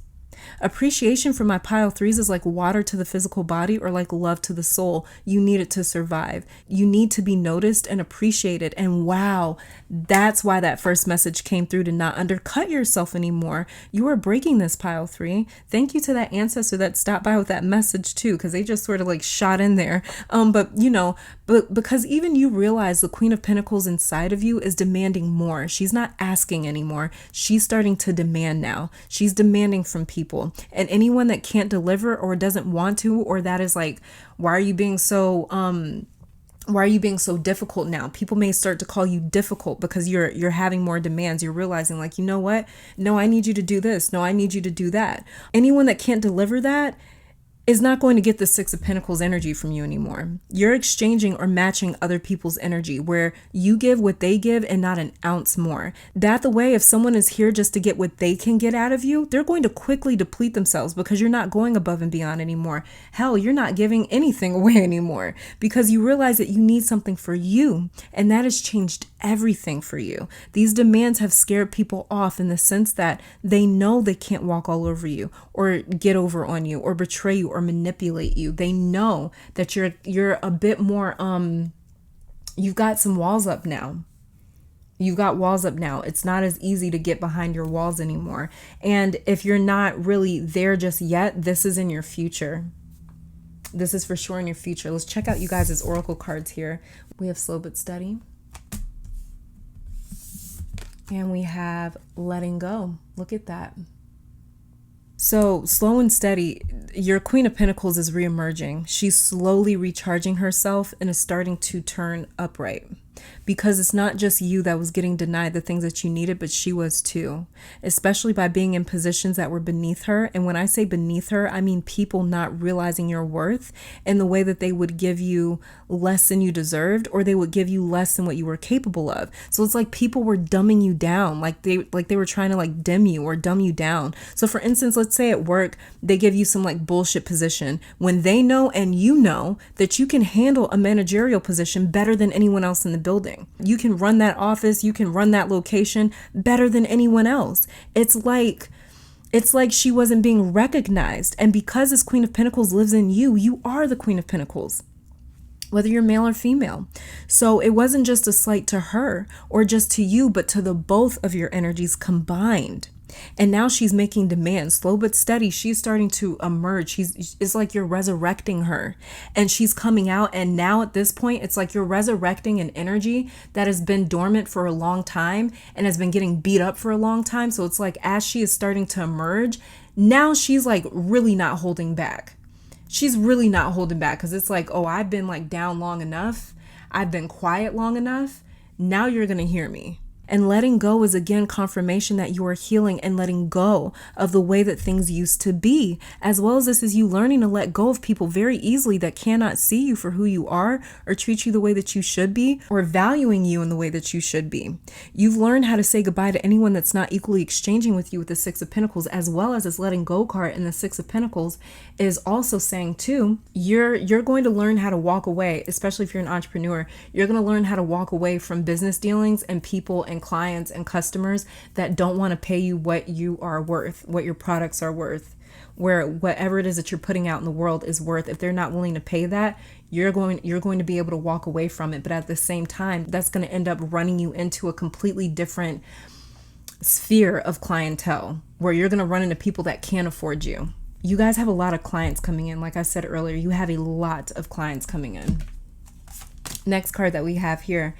Appreciation for my pile threes is like water to the physical body or like love to the soul. You need it to survive. You need to be noticed and appreciated. And wow, that's why that first message came through, to not undercut yourself anymore. You are breaking this, pile three. Thank you to that ancestor that stopped by with that message too, because they just sort of like shot in there. But because even you realize the Queen of Pentacles inside of you is demanding more. She's not asking anymore. She's starting to demand now. She's demanding from people. And anyone that can't deliver or doesn't want to, or that is like, why are you being so difficult now? People may start to call you difficult because you're having more demands. You're realizing like, you know what? No, I need you to do this. No, I need you to do that. Anyone that can't deliver that is not going to get the Six of Pentacles energy from you anymore. You're exchanging or matching other people's energy where you give what they give and not an ounce more. That the way, if someone is here just to get what they can get out of you, they're going to quickly deplete themselves because you're not going above and beyond anymore. Hell, you're not giving anything away anymore because you realize that you need something for you, and that has changed everything for you. These demands have scared people off in the sense that they know they can't walk all over you or get over on you or betray you or manipulate you. They know that you're a bit more you've got some walls up now. You've got walls up now. It's not as easy to get behind your walls anymore. And if you're not really there just yet, this is in your future. This is for sure in your future. Let's check out you guys' oracle cards here. We have Slow But Steady. And we have Letting Go. Look at that. So slow and steady, your Queen of Pentacles is reemerging. She's slowly recharging herself and is starting to turn upright. Because it's not just you that was getting denied the things that you needed, but she was too, especially by being in positions that were beneath her. And when I say beneath her, I mean people not realizing your worth in the way that they would give you less than you deserved, or they would give you less than what you were capable of. So it's like people were dumbing you down, like they were trying to like dim you or dumb you down. So for instance, let's say at work, they give you some like bullshit position when they know and you know that you can handle a managerial position better than anyone else in the building. You can run that office, you can run that location better than anyone else. It's like she wasn't being recognized. And because this Queen of Pentacles lives in you, you are the Queen of Pentacles, whether you're male or female. So it wasn't just a slight to her or just to you, but to the both of your energies combined. And now she's making demands. Slow but steady, she's starting to emerge. It's like you're resurrecting her and she's coming out. And now at this point, it's like you're resurrecting an energy that has been dormant for a long time and has been getting beat up for a long time. So it's like as she is starting to emerge, now she's like really not holding back. She's really not holding back because it's like, oh, I've been like down long enough. I've been quiet long enough. Now you're going to hear me. And letting go is again confirmation that you are healing and letting go of the way that things used to be, as well as this is you learning to let go of people very easily that cannot see you for who you are or treat you the way that you should be or valuing you in the way that you should be. You've learned how to say goodbye to anyone that's not equally exchanging with you with the Six of Pentacles, as well as this letting go card in the Six of Pentacles is also saying too, you're going to learn how to walk away, especially if you're an entrepreneur. You're going to learn how to walk away from business dealings and people and clients and customers that don't want to pay you what you are worth, what your products are worth, where whatever it is that you're putting out in the world is worth. If they're not willing to pay that, you're going to be able to walk away from it. But at the same time, that's going to end up running you into a completely different sphere of clientele where you're going to run into people that can't afford you. You guys have a lot of clients coming in. Like I said earlier, you have a lot of clients coming in. Next card that we have here,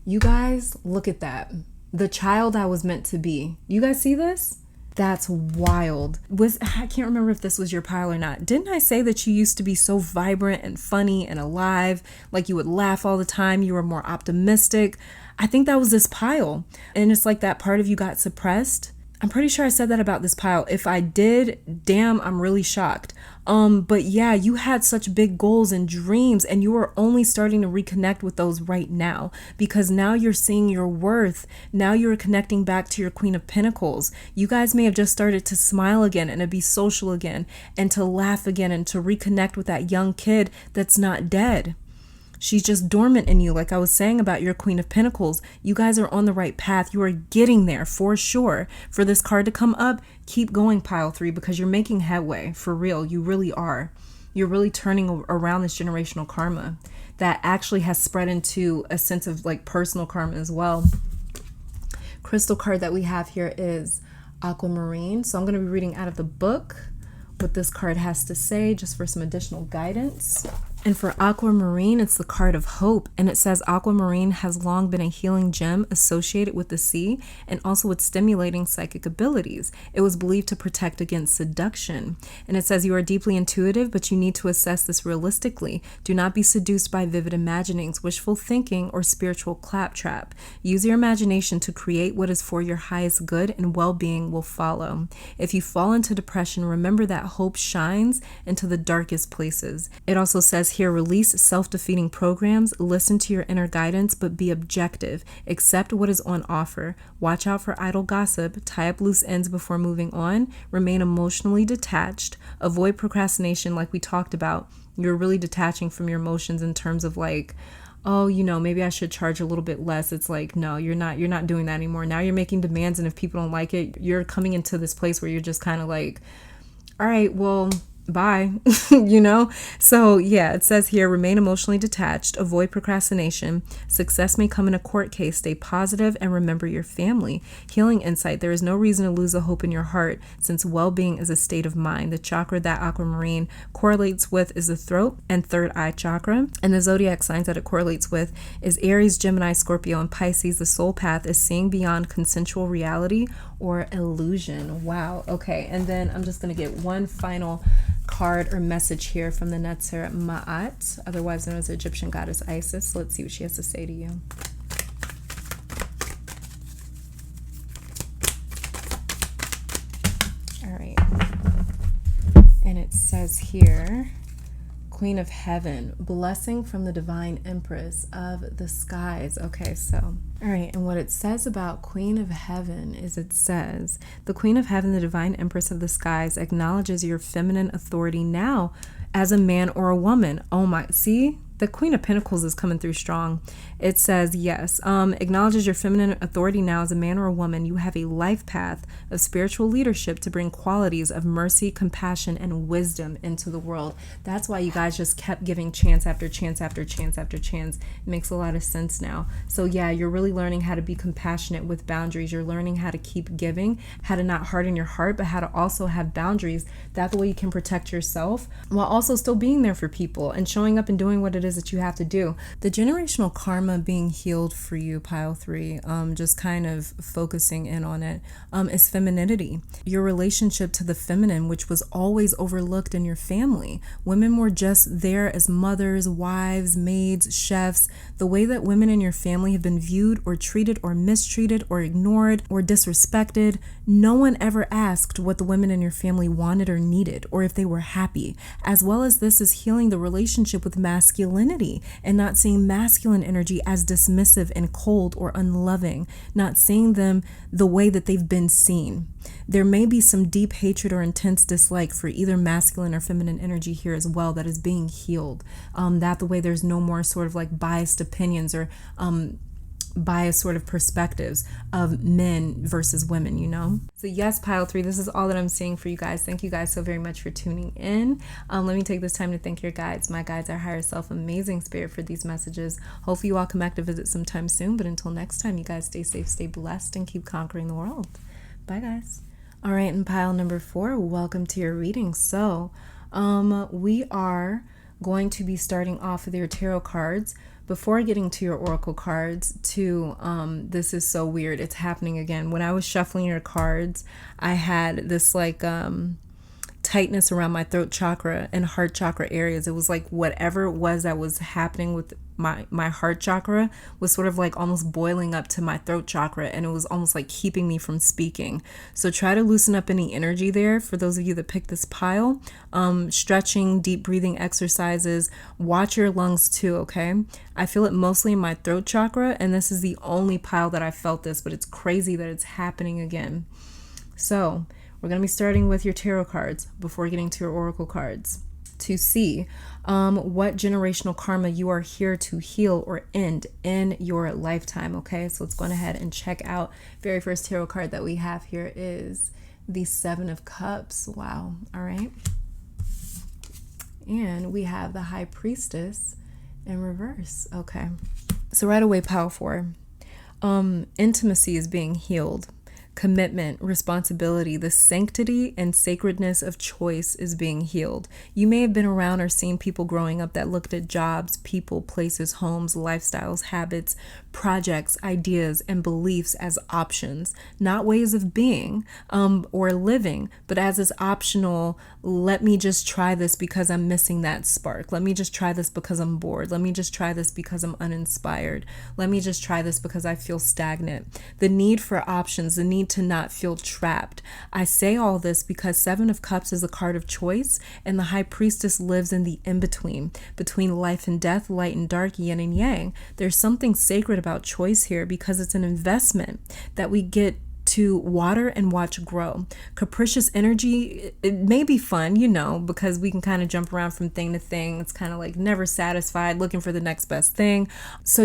you guys, look at that. The child I was meant to be. You guys see this? That's wild. I can't remember if this was your pile or not. Didn't I say that you used to be so vibrant and funny and alive? Like you would laugh all the time. You were more optimistic. I think that was this pile. And it's like that part of you got suppressed. I'm pretty sure I said that about this pile. If I did, damn, I'm really shocked. But yeah, you had such big goals and dreams, and you are only starting to reconnect with those right now because now you're seeing your worth. Now you're connecting back to your Queen of Pentacles. You guys may have just started to smile again and to be social again and to laugh again and to reconnect with that young kid that's not dead. She's just dormant in you. Like I was saying about your Queen of Pentacles, you guys are on the right path. You are getting there for sure. For this card to come up, keep going, pile 3, because you're making headway. For real, you really are. You're really turning around this generational karma that actually has spread into a sense of like personal karma as well. Crystal card that we have here is Aquamarine. So I'm going to be reading out of the book what this card has to say, just for some additional guidance. And for Aquamarine, it's the card of hope. And it says Aquamarine has long been a healing gem associated with the sea and also with stimulating psychic abilities. It was believed to protect against seduction. And it says you are deeply intuitive, but you need to assess this realistically. Do not be seduced by vivid imaginings, wishful thinking, or spiritual claptrap. Use your imagination to create what is for your highest good, and well-being will follow. If you fall into depression, remember that hope shines into the darkest places. It also says here, release self-defeating programs, listen to your inner guidance, but be objective. Accept what is on offer. Watch out for idle gossip. Tie up loose ends before moving on. Remain emotionally detached. Avoid procrastination, like we talked about. You're really detaching from your emotions in terms of like, oh, you know, maybe I should charge a little bit less. It's like, no, you're not doing that anymore. Now you're making demands, and if people don't like it, you're coming into this place where you're just kind of like, all right, well, bye, you know? So yeah, it says here, remain emotionally detached, avoid procrastination. Success may come in a court case. Stay positive and remember your family. Healing insight. There is no reason to lose a hope in your heart, since well-being is a state of mind. The chakra that Aquamarine correlates with is the throat and third eye chakra. And the zodiac signs that it correlates with is Aries, Gemini, Scorpio, and Pisces. The soul path is seeing beyond consensual reality or illusion. Wow. Okay. And then I'm just going to get one final card or message here from the Netzer Ma'at, otherwise known as Egyptian goddess Isis. Let's see what she has to say to you. All right. And it says here, Queen of Heaven, blessing from the Divine Empress of the Skies. Okay, so, all right, and what it says about Queen of Heaven is it says, the Queen of Heaven, the Divine Empress of the Skies, acknowledges your feminine authority now as a man or a woman. Oh my, see? The Queen of Pentacles is coming through strong. It says, yes, acknowledges your feminine authority now as a man or a woman. You have a life path of spiritual leadership to bring qualities of mercy, compassion, and wisdom into the world. That's why you guys just kept giving chance after chance after chance after chance. It makes a lot of sense now. So yeah, you're really learning how to be compassionate with boundaries. You're learning how to keep giving, how to not harden your heart, but how to also have boundaries. That way you can protect yourself while also still being there for people and showing up and doing what it is that you have to do. The generational karma being healed for you, pile 3, just kind of focusing in on it, is femininity. Your relationship to the feminine, which was always overlooked in your family. Women were just there as mothers, wives, maids, chefs. The way that women in your family have been viewed or treated or mistreated or ignored or disrespected, no one ever asked what the women in your family wanted or needed, or if they were happy. As well as this is healing the relationship with masculinity and not seeing masculine energy as dismissive and cold or unloving, not seeing them the way that they've been seen. There may be some deep hatred or intense dislike for either masculine or feminine energy here as well that is being healed. That the way there's no more sort of like biased opinions or biased sort of perspectives of men versus women, you know? So yes, pile 3, this is all that I'm seeing for you guys. Thank you guys so very much for tuning in. Let me take this time to thank your guides, my guides, our higher self, amazing spirit, for these messages. Hopefully you all come back to visit sometime soon, but until next time, you guys stay safe, stay blessed, and keep conquering the world. Bye guys. All right, and pile number 4, welcome to your reading. So we are going to be starting off with your tarot cards. Before getting to your oracle cards, this is so weird. It's happening again. When I was shuffling your cards, I had this like tightness around my throat chakra and heart chakra areas. It was like whatever it was that was happening with my heart chakra was sort of like almost boiling up to my throat chakra, and it was almost like keeping me from speaking. So try to loosen up any energy there. For those of you that picked this pile, stretching, deep breathing exercises, watch your lungs too, okay? I feel it mostly in my throat chakra, and this is the only pile that I felt this, but it's crazy that it's happening again. So we're going to be starting with your tarot cards before getting to your oracle cards. to see what generational karma you are here to heal or end in your lifetime. Okay, so let's go ahead and check out. Very first tarot card that we have here is the Seven of Cups. Wow. All right. And we have the High Priestess in reverse. Okay. So right away, pile 4. Intimacy is being healed. Commitment, responsibility, the sanctity and sacredness of choice is being healed. You may have been around or seen people growing up that looked at jobs, people, places, homes, lifestyles, habits, projects, ideas, and beliefs as options, not ways of being or living, but as this optional, let me just try this because I'm missing that spark. Let me just try this because I'm bored. Let me just try this because I'm uninspired. Let me just try this because I feel stagnant. The need for options, the need to not feel trapped. I say all this because Seven of Cups is a card of choice, and the High Priestess lives in the in-between, between life and death, light and dark, yin and yang. There's something sacred about choice here because it's an investment that we get to water and watch grow. Capricious energy, it may be fun, because we can kind of jump around from thing to thing. It's kind of like never satisfied, looking for the next best thing. So,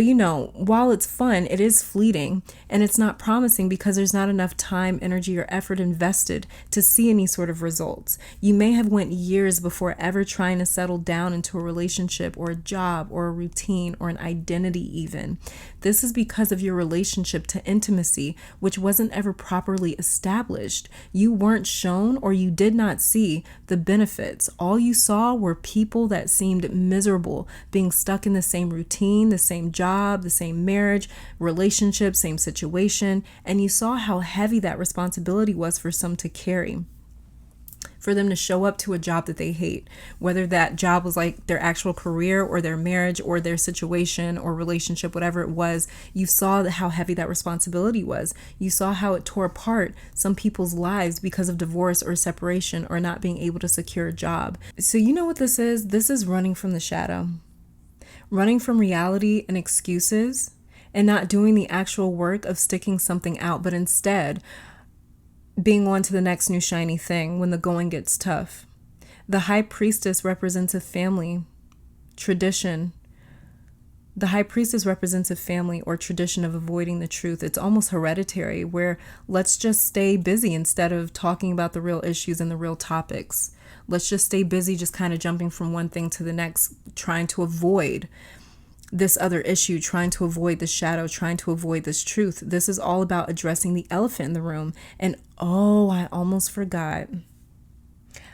while it's fun, it is fleeting and it's not promising because there's not enough time, energy, or effort invested to see any sort of results. You may have went years before ever trying to settle down into a relationship or a job or a routine or an identity even. This is because of your relationship to intimacy, which wasn't ever properly established. You weren't shown or you did not see the benefits. All you saw were people that seemed miserable, being stuck in the same routine, the same job, the same marriage, relationship, same situation, and you saw how heavy that responsibility was for some to carry. For them to show up to a job that they hate, whether that job was like their actual career or their marriage or their situation or relationship, whatever it was, you saw how heavy that responsibility was. You saw how it tore apart some people's lives because of divorce or separation or not being able to secure a job. So you know what this is? This is running from the shadow, running from reality and excuses, and not doing the actual work of sticking something out, but instead being on to the next new shiny thing when the going gets tough. The High Priestess represents a family, tradition. The High Priestess represents a family or tradition of avoiding the truth. It's almost hereditary, where let's just stay busy instead of talking about the real issues and the real topics. Let's just stay busy, just kind of jumping from one thing to the next, trying to avoid this other issue, trying to avoid the shadow, trying to avoid this truth. This is all about addressing the elephant in the room. And I almost forgot.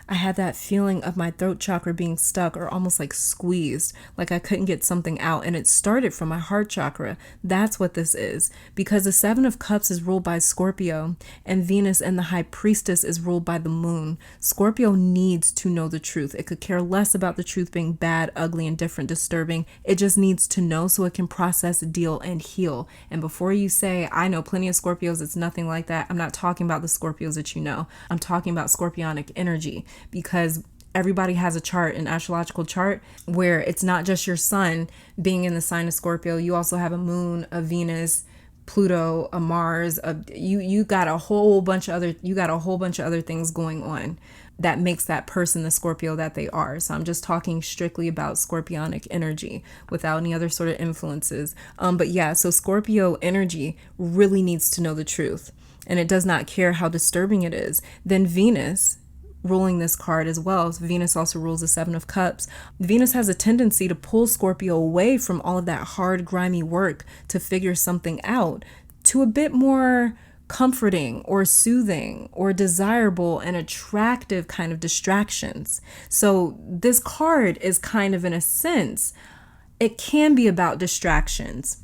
I had that feeling of my throat chakra being stuck or almost like squeezed, like I couldn't get something out. And it started from my heart chakra. That's what this is. Because the Seven of Cups is ruled by Scorpio, and Venus and the High Priestess is ruled by the moon. Scorpio needs to know the truth. It could care less about the truth being bad, ugly, indifferent, disturbing. It just needs to know so it can process, deal, and heal. And before you say, I know plenty of Scorpios, it's nothing like that. I'm not talking about the Scorpios that you know. I'm talking about Scorpionic energy. Because everybody has a chart, an astrological chart, where it's not just your sun being in the sign of Scorpio. You also have a moon, a Venus, Pluto, a Mars. You got a whole bunch of other things going on that makes that person the Scorpio that they are. So I'm just talking strictly about Scorpionic energy without any other sort of influences. But yeah, so Scorpio energy really needs to know the truth, and it does not care how disturbing it is. Then Venus ruling this card as well. Venus also rules the Seven of Cups. Venus has a tendency to pull Scorpio away from all of that hard, grimy work to figure something out to a bit more comforting or soothing or desirable and attractive kind of distractions. So this card is kind of, in a sense, it can be about distractions.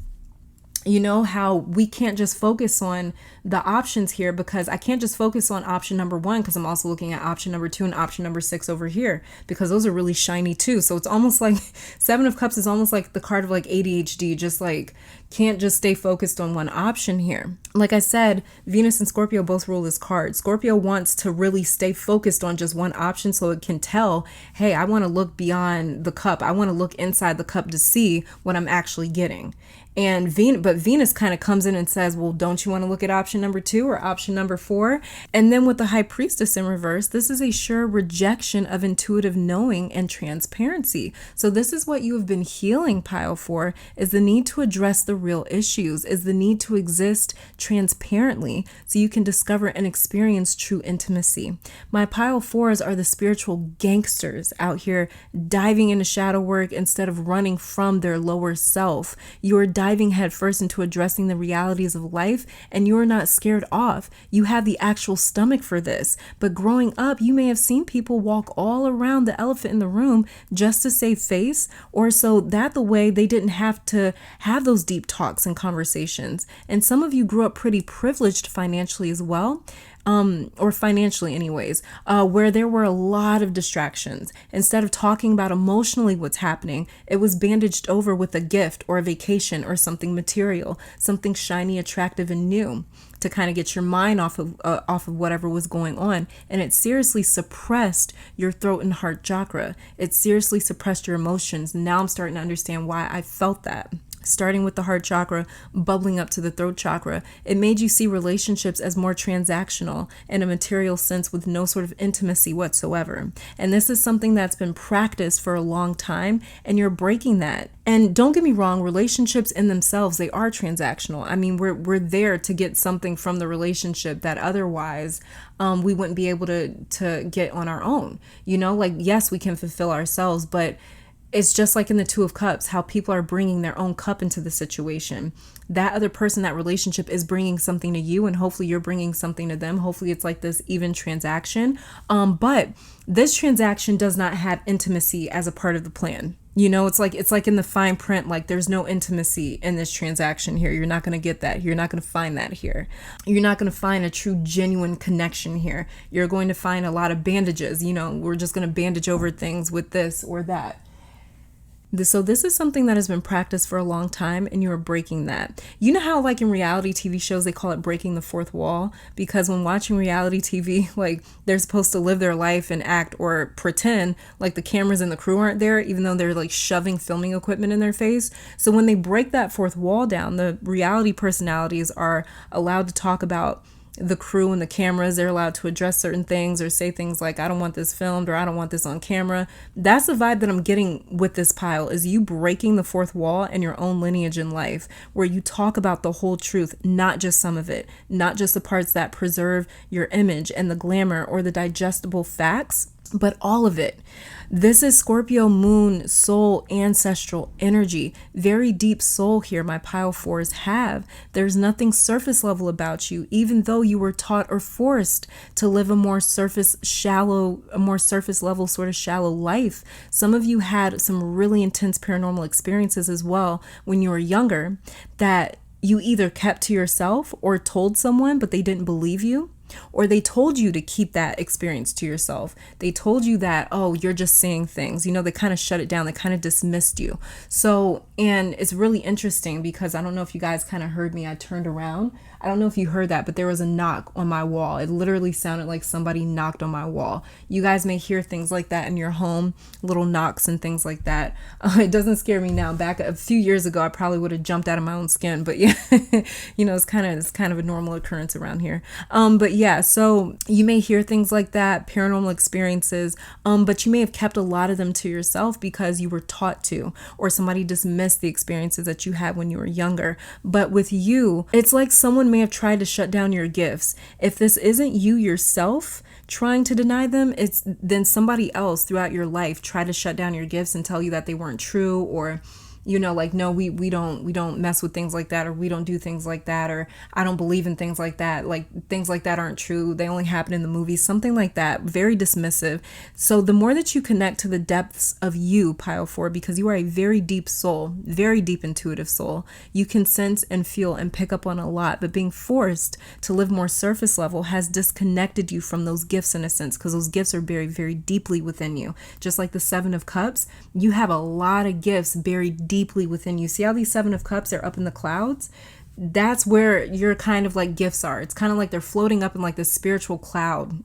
You know how we can't just focus on the options here, because I can't just focus on option number 1 because I'm also looking at option number 2 and option number 6 over here, because those are really shiny too. So it's almost like Seven of Cups is almost like the card of like ADHD, just like can't just stay focused on one option here. Like I said, Venus and Scorpio both rule this card. Scorpio wants to really stay focused on just one option so it can tell, hey, I want to look beyond the cup. I want to look inside the cup to see what I'm actually getting. And Venus kind of comes in and says, well, don't you want to look at option number 2 or option number 4? And then with the High Priestess in reverse, this is a sure rejection of intuitive knowing and transparency. So this is what you have been healing, Pile 4, is the need to address the real issues, is the need to exist transparently so you can discover and experience true intimacy. My Pile 4s are the spiritual gangsters out here diving into shadow work instead of running from their lower self. You're diving headfirst into addressing the realities of life, and you're not scared off. You have the actual stomach for this. But growing up, you may have seen people walk all around the elephant in the room just to save face, or so that the way they didn't have to have those deep talks and conversations. And some of you grew up pretty privileged financially as well. Or financially anyways, where there were a lot of distractions. Instead of talking about emotionally what's happening, it was bandaged over with a gift or a vacation or something material, something shiny, attractive, and new to kind of get your mind off of whatever was going on. And it seriously suppressed your throat and heart chakra. It seriously suppressed your emotions. Now I'm starting to understand why I felt that. Starting with the heart chakra, bubbling up to the throat chakra, it made you see relationships as more transactional in a material sense with no sort of intimacy whatsoever. And this is something that's been practiced for a long time, and you're breaking that. And don't get me wrong, relationships in themselves, they are transactional. I mean, we're there to get something from the relationship that otherwise we wouldn't be able to get on our own. You know, like, yes, we can fulfill ourselves, but it's just like in the Two of Cups, how people are bringing their own cup into the situation. That other person, that relationship is bringing something to you, and hopefully you're bringing something to them. Hopefully it's like this even transaction. But this transaction does not have intimacy as a part of the plan. You know, it's like in the fine print, like there's no intimacy in this transaction here. You're not going to get that. You're not going to find that here. You're not going to find a true, genuine connection here. You're going to find a lot of bandages. You know, we're just going to bandage over things with this or that. So this is something that has been practiced for a long time, and you're breaking that. You know how like in reality TV shows, they call it breaking the fourth wall? Because when watching reality TV, like they're supposed to live their life and act or pretend like the cameras and the crew aren't there, even though they're like shoving filming equipment in their face. So when they break that fourth wall down, the reality personalities are allowed to talk about the crew and the cameras. They're allowed to address certain things or say things like, I don't want this filmed, or I don't want this on camera. That's the vibe that I'm getting with this pile, is you breaking the fourth wall in your own lineage in life, where you talk about the whole truth, not just some of it, not just the parts that preserve your image and the glamour or the digestible facts, but all of it. This is Scorpio moon, soul, ancestral energy. Very deep soul here my pile 4s have. There's nothing surface level about you, even though you were taught or forced to live a more surface level sort of shallow life. Some of you had some really intense paranormal experiences as well when you were younger that you either kept to yourself or told someone, but they didn't believe you. Or they told you to keep that experience to yourself. They told you that, oh, you're just saying things. You know, they kind of shut it down. They kind of dismissed you. So, and it's really interesting because I don't know if you guys kind of heard me. I turned around. I don't know if you heard that, but there was a knock on my wall. It literally sounded like somebody knocked on my wall. You guys may hear things like that in your home, little knocks and things like that. It doesn't scare me now. Back a few years ago, I probably would have jumped out of my own skin. But yeah, you know, it's kind of a normal occurrence around here. But yeah, so you may hear things like that, paranormal experiences, but you may have kept a lot of them to yourself because you were taught to, or somebody dismissed the experiences that you had when you were younger. But with you, it's like someone may have tried to shut down your gifts. If this isn't you yourself trying to deny them, it's then somebody else throughout your life tried to shut down your gifts and tell you that they weren't true, or you know, like, no, we don't mess with things like that, or we don't do things like that, or I don't believe in things like that. Like, things like that aren't true. They only happen in the movies, something like that. Very dismissive. So the more that you connect to the depths of you, pile 4, because you are a very deep soul, very deep intuitive soul, you can sense and feel and pick up on a lot. But being forced to live more surface level has disconnected you from those gifts in a sense, because those gifts are buried very deeply within you. Just like the 7 of Cups, you have a lot of gifts buried deeply within you. See how these Seven of Cups are up in the clouds? That's where your kind of like gifts are. It's kind of like they're floating up in like this spiritual cloud.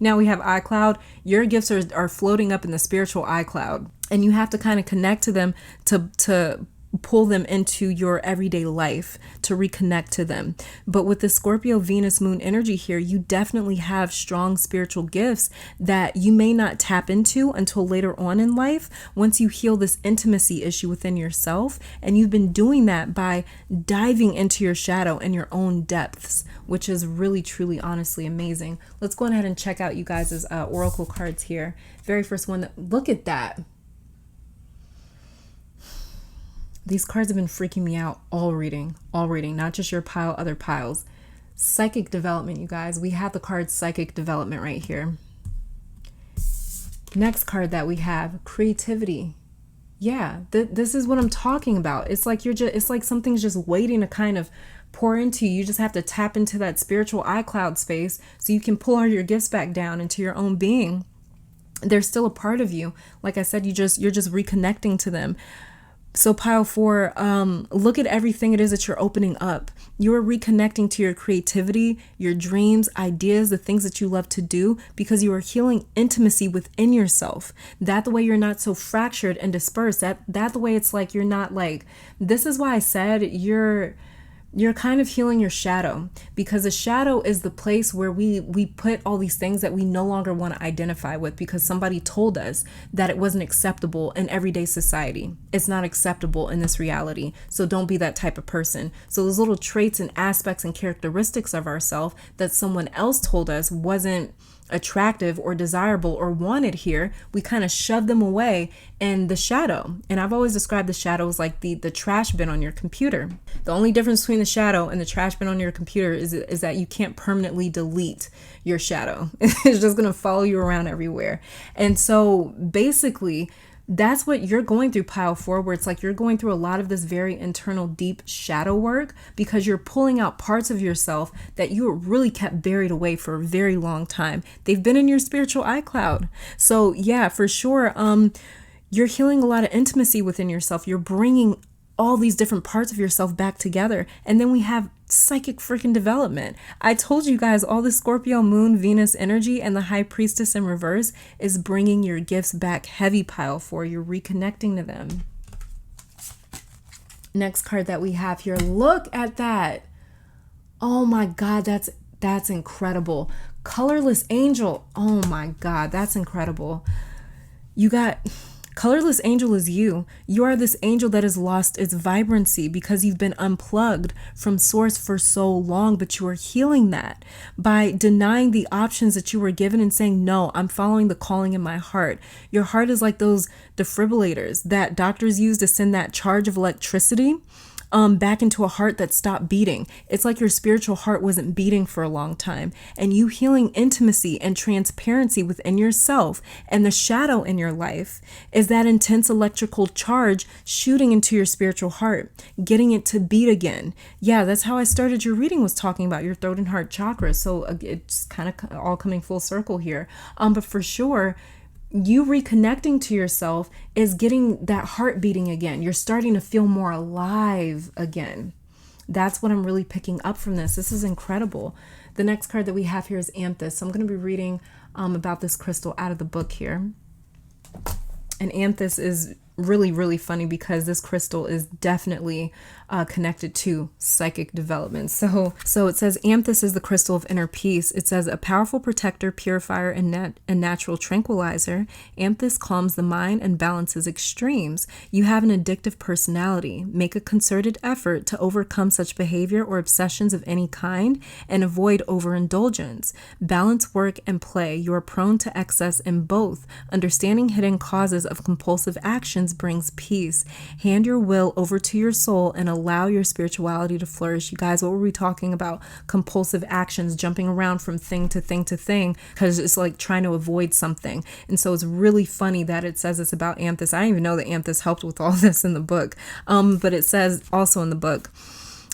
Now we have iCloud. Your gifts are floating up in the spiritual iCloud, and you have to kind of connect to them to pull them into your everyday life, to reconnect to them. But with the Scorpio Venus moon energy here, you definitely have strong spiritual gifts that you may not tap into until later on in life, once you heal this intimacy issue within yourself. And you've been doing that by diving into your shadow and your own depths, which is really, truly, honestly amazing. Let's go ahead and check out you guys' oracle cards here. Very first one, look at that. These cards have been freaking me out all reading, not just your pile, other piles. Psychic development, you guys. We have the card psychic development right here. Next card that we have, creativity. Yeah, this is what I'm talking about. It's like it's like something's just waiting to kind of pour into you. You just have to tap into that spiritual iCloud space so you can pull all your gifts back down into your own being. They're still a part of you. Like I said, you're just reconnecting to them. So pile 4, look at everything it is that you're opening up. You're reconnecting to your creativity, your dreams, ideas, the things that you love to do, because you are healing intimacy within yourself. That the way you're not so fractured and dispersed. That the way it's like you're not like, this is why I said you're kind of healing your shadow, because the shadow is the place where we put all these things that we no longer want to identify with because somebody told us that it wasn't acceptable in everyday society. It's not acceptable in this reality. So don't be that type of person. So those little traits and aspects and characteristics of ourselves that someone else told us wasn't attractive or desirable or wanted here, we kind of shove them away in the shadow. And I've always described the shadow as like the trash bin on your computer. The only difference between the shadow and the trash bin on your computer is that you can't permanently delete your shadow. It's just going to follow you around everywhere. And so basically, that's what you're going through, pile 4, where it's like you're going through a lot of this very internal, deep shadow work because you're pulling out parts of yourself that you really kept buried away for a very long time. They've been in your spiritual iCloud. So yeah, for sure, you're healing a lot of intimacy within yourself. You're bringing all these different parts of yourself back together. And then we have psychic freaking development. I told you guys all the Scorpio moon Venus energy and the high priestess in reverse is bringing your gifts back heavy, pile 4. You're reconnecting to them. Next card that we have here, look at that. Oh my God, that's incredible. Colorless angel. Oh my God, that's incredible. You got colorless angel is you. You are this angel that has lost its vibrancy because you've been unplugged from source for so long, but you are healing that by denying the options that you were given and saying, no, I'm following the calling in my heart. Your heart is like those defibrillators that doctors use to send that charge of electricity back into a heart that stopped beating. It's like your spiritual heart wasn't beating for a long time, and you healing intimacy and transparency within yourself. And the shadow in your life is that intense electrical charge shooting into your spiritual heart, getting it to beat again. Yeah, that's how I started your reading, was talking about your throat and heart chakra. So it's kind of all coming full circle here. But for sure, you reconnecting to yourself is getting that heart beating again. You're starting to feel more alive again. That's what I'm really picking up from this. This is incredible. The next card that we have here is amethyst. So I'm going to be reading about this crystal out of the book here. And amethyst is really, really funny because this crystal is definitely connected to psychic development. So it says amethyst is the crystal of inner peace. It says a powerful protector, purifier, and natural tranquilizer. Amethyst calms the mind and balances extremes. You have an addictive personality. Make a concerted effort to overcome such behavior or obsessions of any kind and avoid overindulgence. Balance work and play. You are prone to excess in both. Understanding hidden causes of compulsive actions brings peace. Hand your will over to your soul and allow your spirituality to flourish. You guys, what were we talking about? Compulsive actions, jumping around from thing to thing to thing, because it's like trying to avoid something. And so it's really funny that it says it's about amethyst. I didn't even know that amethyst helped with all this in the book. But it says also in the book,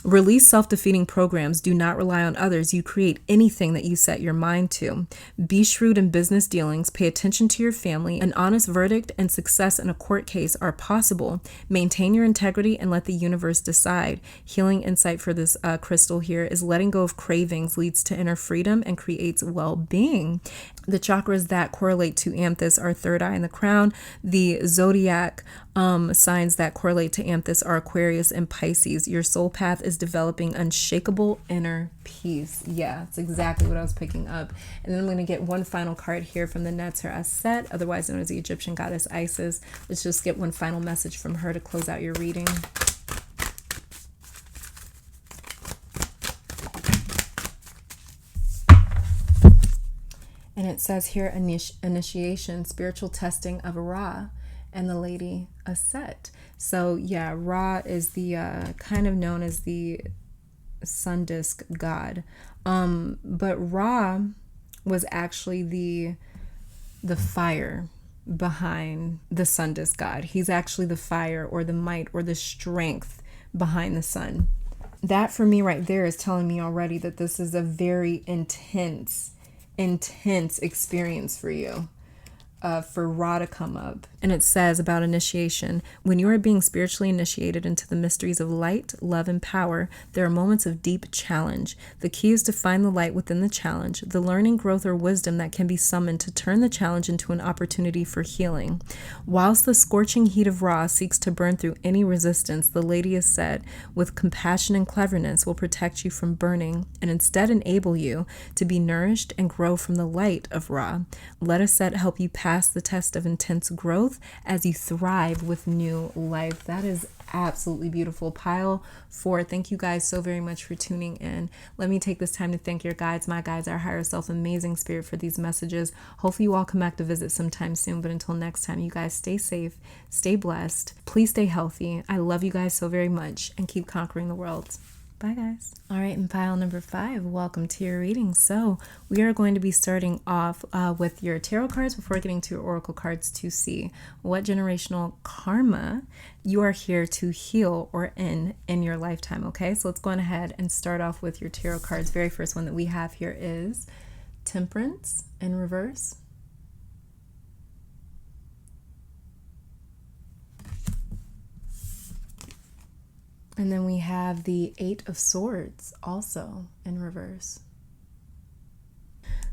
Release self-defeating programs. Do not rely on others. You create anything that you set your mind to. Be shrewd in business dealings. Pay attention to your family. An honest verdict and success in a court case are possible. Maintain your integrity and let the universe decide. Healing insight for this crystal here is letting go of cravings leads to inner freedom and creates well-being. The chakras that correlate to amethyst are third eye and the crown. The zodiac signs that correlate to amethyst are Aquarius and Pisces. Your soul path is developing unshakable inner peace. Yeah, that's exactly what I was picking up. And then I'm going to get one final card here from the Neter set, otherwise known as the Egyptian goddess Isis. Let's just get one final message from her to close out your reading. And it says here, initiation, spiritual testing of Ra and the lady Aset. So yeah, Ra is the kind of known as the sun disk god. But Ra was actually the fire behind the sun disk god. He's actually the fire or the might or the strength behind the sun. That for me right there is telling me already that this is a very intense experience for you, for Ra to come up. And it says about initiation, when you are being spiritually initiated into the mysteries of light, love, and power, there are moments of deep challenge. The key is to find the light within the challenge, the learning, growth, or wisdom that can be summoned to turn the challenge into an opportunity for healing. Whilst the scorching heat of Ra seeks to burn through any resistance, the lady is said, with compassion and cleverness, will protect you from burning and instead enable you to be nourished and grow from the light of Ra. Let Aset help you pass the test of intense growth as you thrive with new life. That is absolutely beautiful. Pile 4, thank you guys so very much for tuning in. Let me take this time to thank your guides, my guides, our higher self, amazing spirit, for these messages. Hopefully you all come back to visit sometime soon, but until next time, you guys stay safe, stay blessed, please stay healthy. I love you guys so very much, and keep conquering the world. Bye guys. All right, and pile number 5, welcome to your reading. So we are going to be starting off with your tarot cards before getting to your oracle cards to see what generational karma you are here to heal or end in your lifetime. Okay, so let's go on ahead and start off with your tarot cards. Very first one that we have here is Temperance in reverse. And then we have the 8 of Swords also in reverse.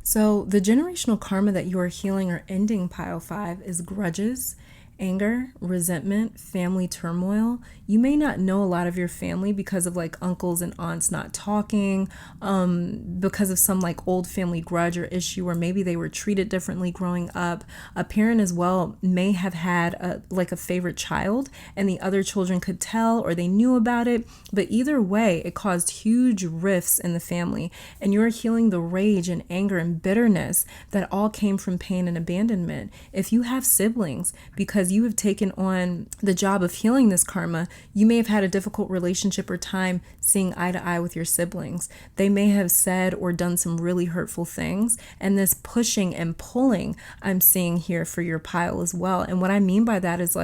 So the generational karma that you are healing or ending, pile 5, is grudges, anger, resentment, family turmoil. You may not know a lot of your family because of like uncles and aunts not talking, because of some like old family grudge or issue, or maybe they were treated differently growing up. A parent as well may have had a favorite child and the other children could tell or they knew about it. But either way, it caused huge rifts in the family, and you're healing the rage and anger and bitterness that all came from pain and abandonment. If you have siblings, because you have taken on the job of healing this karma, you may have had a difficult relationship or time seeing eye to eye with your siblings. They may have said or done some really hurtful things, and this pushing and pulling I'm seeing here for your pile as well. And what I mean by that is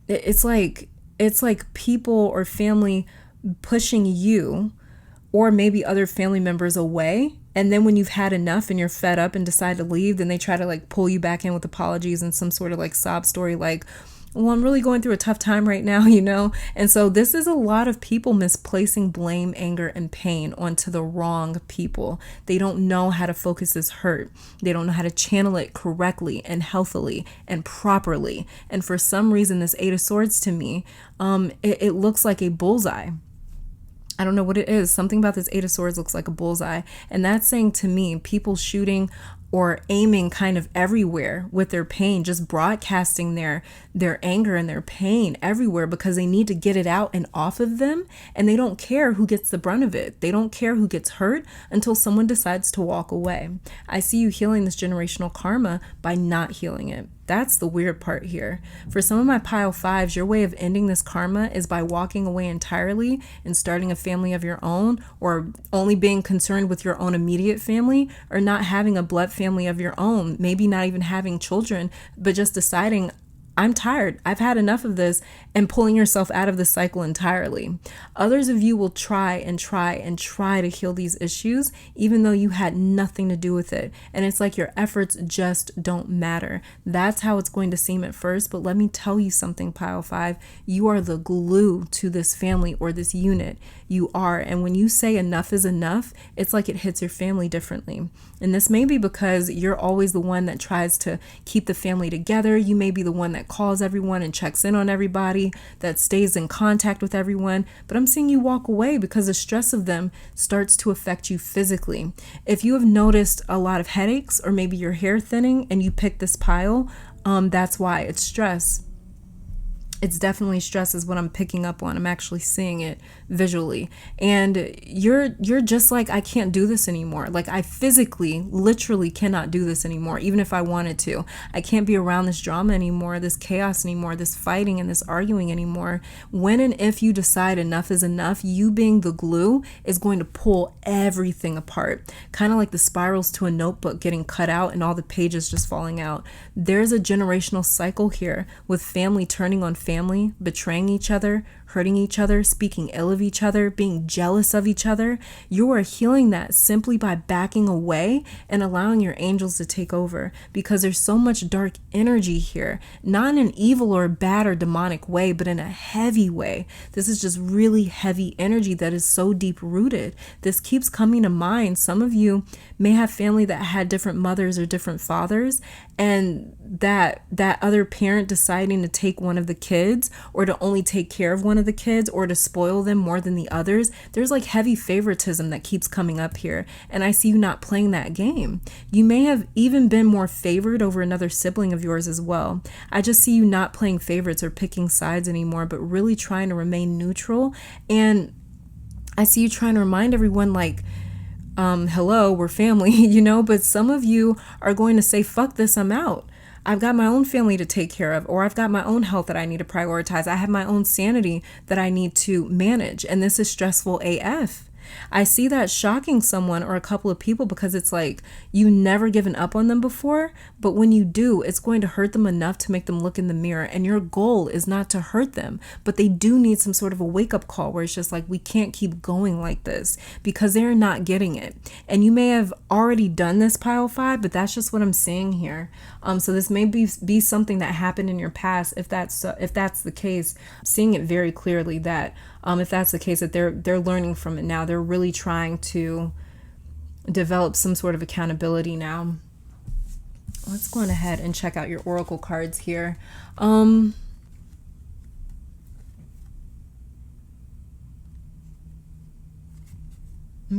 it's like people or family pushing you or maybe other family members away. And then when you've had enough and you're fed up and decide to leave, then they try to like pull you back in with apologies and some sort of like sob story like, well, I'm really going through a tough time right now, you know? And so this is a lot of people misplacing blame, anger, and pain onto the wrong people. They don't know how to focus this hurt. They don't know how to channel it correctly and healthily and properly. And for some reason, this 8 of Swords to me, it looks like a bullseye. I don't know what it is. Something about this 8 of Swords looks like a bullseye. And that's saying to me, people shooting or aiming kind of everywhere with their pain, just broadcasting their anger and their pain everywhere because they need to get it out and off of them. And they don't care who gets the brunt of it. They don't care who gets hurt until someone decides to walk away. I see you healing this generational karma by not healing it. That's the weird part here. For some of my pile 5s, your way of ending this karma is by walking away entirely and starting a family of your own, or only being concerned with your own immediate family, or not having a blood family of your own, maybe not even having children, but just deciding, I'm tired. I've had enough of this, and pulling yourself out of the cycle entirely. Others of you will try and try and try to heal these issues, even though you had nothing to do with it. And it's like your efforts just don't matter. That's how it's going to seem at first. But let me tell you something, Pile 5. You are the glue to this family or this unit. You are. And when you say enough is enough, it's like it hits your family differently. And this may be because you're always the one that tries to keep the family together. You may be the one that calls everyone and checks in on everybody, that stays in contact with everyone. But I'm seeing you walk away because the stress of them starts to affect you physically. If you have noticed a lot of headaches or maybe your hair thinning and you pick this pile, that's why. It's stress. It's definitely stress is what I'm picking up on. I'm actually seeing it visually. And you're just like, I can't do this anymore. Like I physically, literally cannot do this anymore, even if I wanted to. I can't be around this drama anymore, this chaos anymore, this fighting and this arguing anymore. When and if you decide enough is enough, you being the glue is going to pull everything apart. Kind of like the spirals to a notebook getting cut out and all the pages just falling out. There's a generational cycle here with family turning on family, betraying each other, hurting each other, speaking ill of each other, being jealous of each other. You are healing that simply by backing away and allowing your angels to take over, because there's so much dark energy here, not in an evil or bad or demonic way, but in a heavy way. This is just really heavy energy that is so deep rooted. This keeps coming to mind. Some of you may have family that had different mothers or different fathers, and that other parent deciding to take one of the kids or to only take care of one of the kids or to spoil them more than the others. There's like heavy favoritism that keeps coming up here. And I see you not playing that game. You may have even been more favored over another sibling of yours as well. I just see you not playing favorites or picking sides anymore, but really trying to remain neutral. And I see you trying to remind everyone like, hello, we're family, but some of you are going to say, fuck this, I'm out. I've got my own family to take care of, or I've got my own health that I need to prioritize. I have my own sanity that I need to manage. And this is stressful AF. I see that shocking someone or a couple of people, because it's like you never given up on them before, but when you do, it's going to hurt them enough to make them look in the mirror. And your goal is not to hurt them, but they do need some sort of a wake-up call where it's just like, we can't keep going like this, because they're not getting it. And you may have already done this, Pile 5, but that's just what I'm seeing here. So this may be something that happened in your past. If that's the case, I'm seeing it very clearly that if that's the case, that they're learning from it now. They're really trying to develop some sort of accountability now. Let's go on ahead and check out your oracle cards here. I'm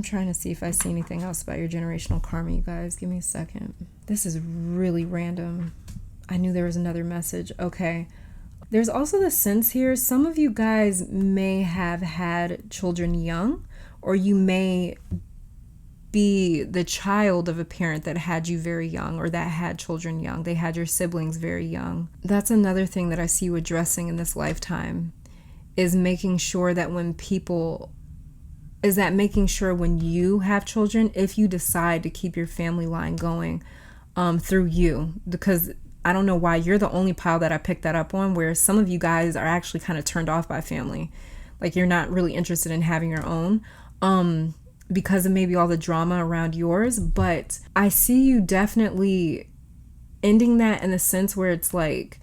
trying to see if I see anything else about your generational karma, you guys. Give me a second. This is really random. I knew there was another message. Okay. There's also the sense here, some of you guys may have had children young, or you may be the child of a parent that had you very young, or that had children young. They had your siblings very young. That's another thing that I see you addressing in this lifetime, is making sure that when you have children, if you decide to keep your family line going through you, because I don't know why you're the only pile that I picked that up on, where some of you guys are actually kind of turned off by family. Like you're not really interested in having your own because of maybe all the drama around yours. But I see you definitely ending that in the sense where it's like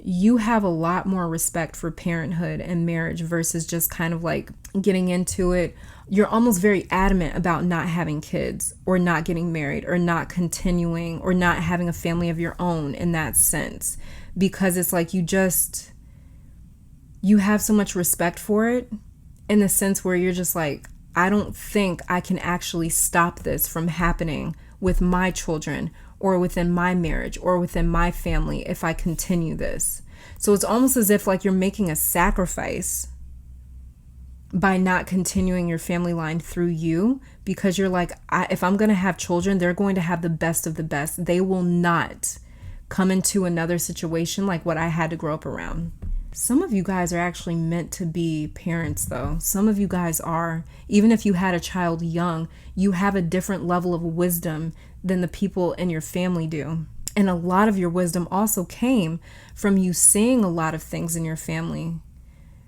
you have a lot more respect for parenthood and marriage versus just kind of like getting into it. You're almost very adamant about not having kids or not getting married or not continuing or not having a family of your own in that sense, because it's like you have so much respect for it in the sense where you're just like, I don't think I can actually stop this from happening with my children or within my marriage or within my family if I continue this. So it's almost as if like you're making a sacrifice by not continuing your family line through you, because you're like, if I'm going to have children, they're going to have the best of the best. They will not come into another situation like what I had to grow up around. Some of you guys are actually meant to be parents, though. Some of you guys are. Even if you had a child young, you have a different level of wisdom than the people in your family do. And a lot of your wisdom also came from you seeing a lot of things in your family,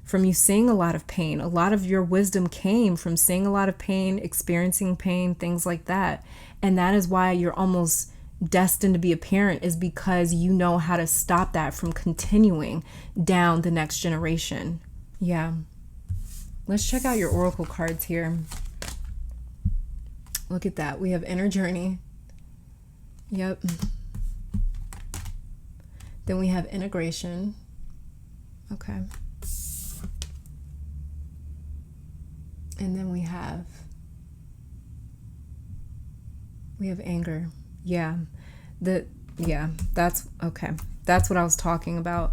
from you seeing a lot of pain. A lot of your wisdom came from seeing a lot of pain, experiencing pain, things like that. And that is why you're almost destined to be a parent, is because you know how to stop that from continuing down the next generation. Yeah. Let's check out your oracle cards here. Look at that. We have inner journey. Yep. Then we have integration. Okay. And then we have anger. Yeah. That's okay. That's what I was talking about.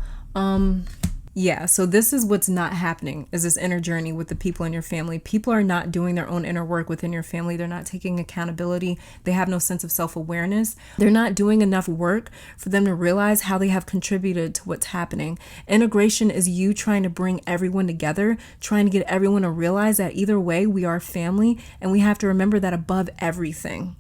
Yeah, so this is what's not happening, is this inner journey with the people in your family. People are not doing their own inner work within your family. They're not taking accountability. They have no sense of self-awareness. They're not doing enough work for them to realize how they have contributed to what's happening. Integration is you trying to bring everyone together, trying to get everyone to realize that either way, we are family, and we have to remember that above everything.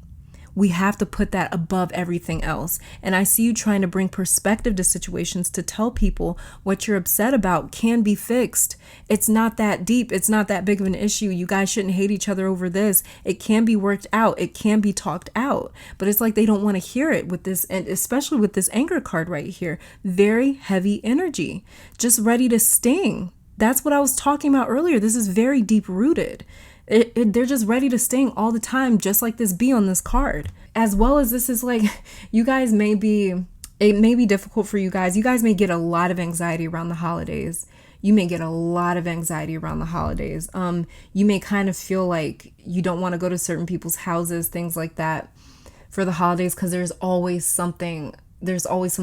We have to put that above everything else. And I see you trying to bring perspective to situations to tell people what you're upset about can be fixed. It's not that deep. It's not that big of an issue. You guys shouldn't hate each other over this. It can be worked out. It can be talked out. But it's like they don't want to hear it with this, and especially with this anger card right here. Very heavy energy, just ready to sting. That's what I was talking about earlier. This is very deep rooted. They're just ready to sting all the time, just like this bee on this card. As well as this is like, you guys it may be difficult for you guys. You guys may get a lot of anxiety around the holidays. You may get a lot of anxiety around the holidays. You may kind of feel like you don't want to go to certain people's houses, things like that for the holidays, because there's always some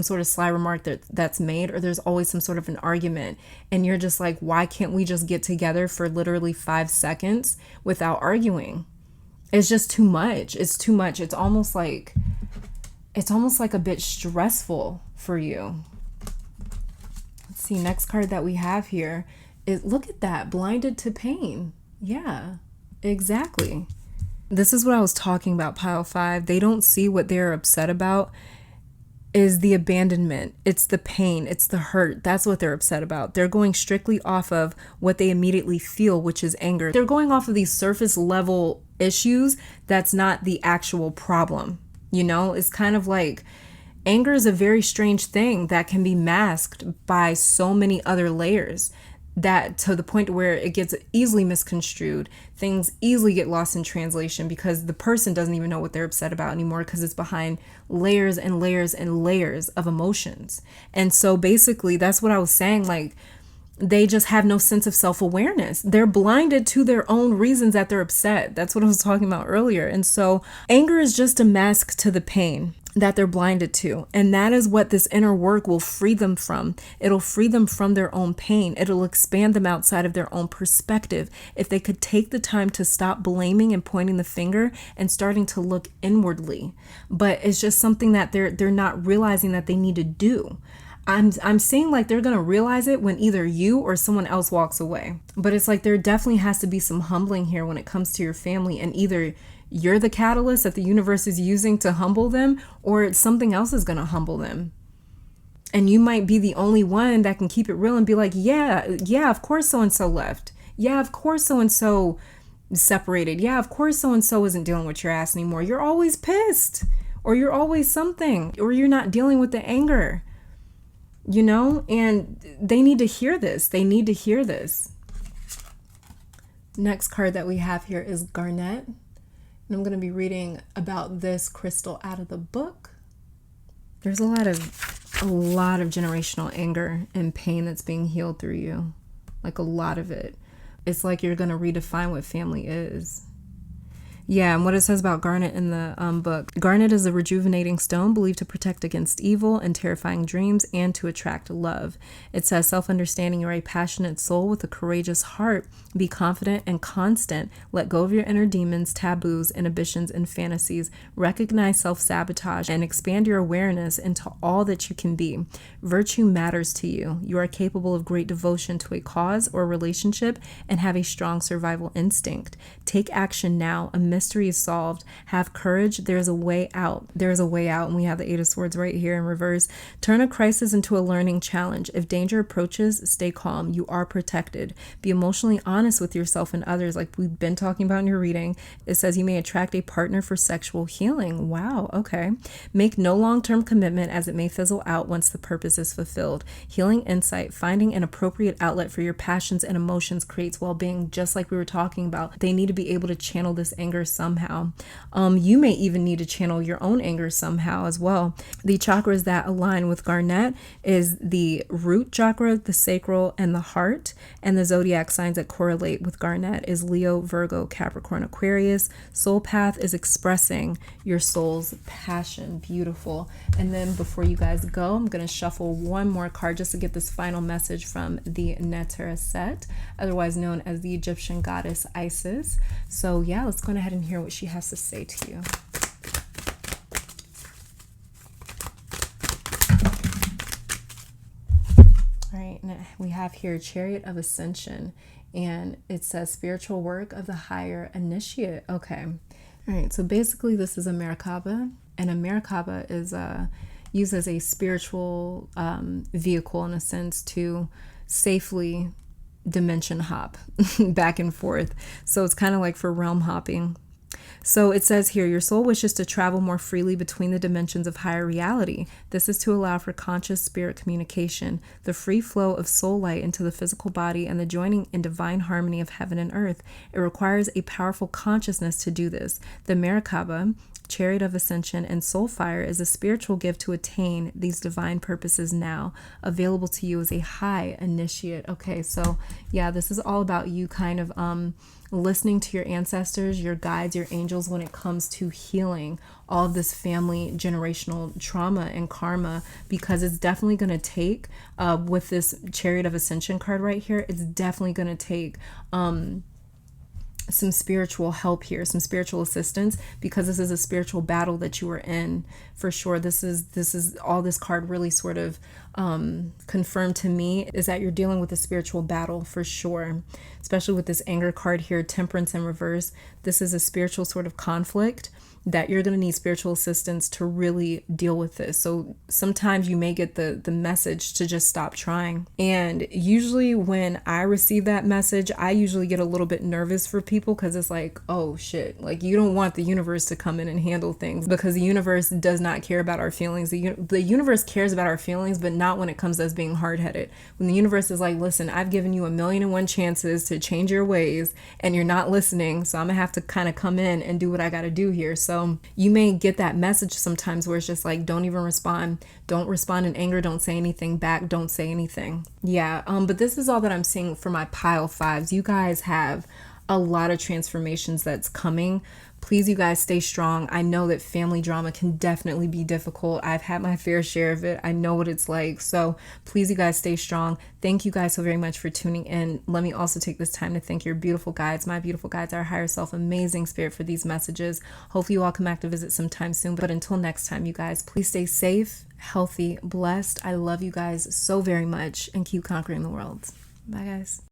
sort of sly remark that's made, or there's always some sort of an argument, and you're just like, why can't we just get together for literally 5 seconds without arguing? It's just too much. It's too much. It's almost like a bit stressful for you. Let's see, next card that we have here is, look at that, blinded to pain. Yeah, exactly. This is what I was talking about, pile 5. They don't see what they're upset about is the abandonment. It's the pain. It's the hurt. That's what they're upset about. They're going strictly off of what they immediately feel, which is anger. They're going off of these surface level issues. That's not the actual problem. You know, it's kind of like anger is a very strange thing that can be masked by so many other layers, that to the point where it gets easily misconstrued. Things easily get lost in translation because the person doesn't even know what they're upset about anymore, because it's behind layers and layers and layers of emotions. And so basically that's what I was saying, like they just have no sense of self-awareness. They're blinded to their own reasons that they're upset. That's what I was talking about earlier. And so anger is just a mask to the pain that they're blinded to. And that is what this inner work will free them from. It'll free them from their own pain. It'll expand them outside of their own perspective. If they could take the time to stop blaming and pointing the finger and starting to look inwardly. But it's just something that they're not realizing that they need to do. I'm seeing like they're going to realize it when either you or someone else walks away. But it's like there definitely has to be some humbling here when it comes to your family, and either you're the catalyst that the universe is using to humble them, or something else is going to humble them. And you might be the only one that can keep it real and be like, yeah, of course so-and-so left. Yeah, of course so-and-so separated. Yeah, of course so-and-so isn't dealing with your ass anymore. You're always pissed, or you're always something, or you're not dealing with the anger, you know? And they need to hear this. They need to hear this. Next card that we have here is Garnet. And I'm going to be reading about this crystal out of the book. There's a lot of generational anger and pain that's being healed through you. Like a lot of it. It's like you're going to redefine what family is. Yeah, and what it says about garnet in the book. Garnet is a rejuvenating stone believed to protect against evil and terrifying dreams and to attract love. It says, self-understanding, you're a passionate soul with a courageous heart. Be confident and constant. Let go of your inner demons, taboos, inhibitions, and fantasies. Recognize self-sabotage and expand your awareness into all that you can be. Virtue matters to you. You are capable of great devotion to a cause or relationship and have a strong survival instinct. Take action now amidst mystery is solved. Have courage. There's a way out. There's a way out. And we have the Eight of Swords right here in reverse. Turn a crisis into a learning challenge. If danger approaches, stay calm. You are protected. Be emotionally honest with yourself and others, like we've been talking about in your reading. It says you may attract a partner for sexual healing. Wow, okay. Make no long-term commitment as it may fizzle out once the purpose is fulfilled. Healing insight. Finding an appropriate outlet for your passions and emotions creates well-being, just like we were talking about. They need to be able to channel this anger somehow. You may even need to channel your own anger somehow as well. The chakras that align with Garnet is the root chakra, the sacral, and the heart. And the zodiac signs that correlate with Garnet is Leo, Virgo, Capricorn, Aquarius. Soul path is expressing your soul's passion. Beautiful. And then before you guys go, I'm going to shuffle one more card just to get this final message from the Neter set, otherwise known as the Egyptian goddess Isis. So yeah, let's go ahead and hear what she has to say to you. All right, now we have here Chariot of Ascension, and it says spiritual work of the higher initiate. Okay. All right, so basically this is a Merkaba, and a Merkaba is used as a spiritual vehicle in a sense to safely dimension hop back and forth. So it's kind of like for realm hopping. So it says here, your soul wishes to travel more freely between the dimensions of higher reality. This is to allow for conscious spirit communication, the free flow of soul light into the physical body, and the joining in divine harmony of heaven and earth. It requires a powerful consciousness to do this. The Merkaba, Chariot of Ascension, and Soul Fire is a spiritual gift to attain these divine purposes now, available to you as a high initiate. Okay, so yeah, this is all about you kind of listening to your ancestors, your guides, your angels when it comes to healing all of this family generational trauma and karma, because it's definitely going to take, with this Chariot of Ascension card right here, it's definitely going to take some spiritual help here, some spiritual assistance, because this is a spiritual battle that you are in for sure. This is all this card really sort of confirmed to me, is that you're dealing with a spiritual battle for sure, especially with this anger card here, Temperance in reverse. This is a spiritual sort of conflict that you're going to need spiritual assistance to really deal with this. So sometimes you may get the message to just stop trying. And usually when I receive that message, I usually get a little bit nervous for people, because it's like, oh shit, like you don't want the universe to come in and handle things, because the universe does not care about our feelings. The universe cares about our feelings, but not when it comes to us being hard-headed. When the universe is like, listen, I've given you 1,000,001 chances to change your ways and you're not listening, so I'm gonna have to kind of come in and do what I got to do here. So you may get that message sometimes where it's just like, don't even respond. Don't respond in anger. Don't say anything back. Don't say anything. Yeah. But this is all that I'm seeing for my pile fives. You guys have a lot of transformations that's coming. Please, you guys, stay strong. I know that family drama can definitely be difficult. I've had my fair share of it. I know what it's like. So please, you guys, stay strong. Thank you guys so very much for tuning in. Let me also take this time to thank your beautiful guides, my beautiful guides, our higher self, amazing spirit, for these messages. Hopefully you all come back to visit sometime soon. But until next time, you guys, please stay safe, healthy, blessed. I love you guys so very much, and keep conquering the world. Bye, guys.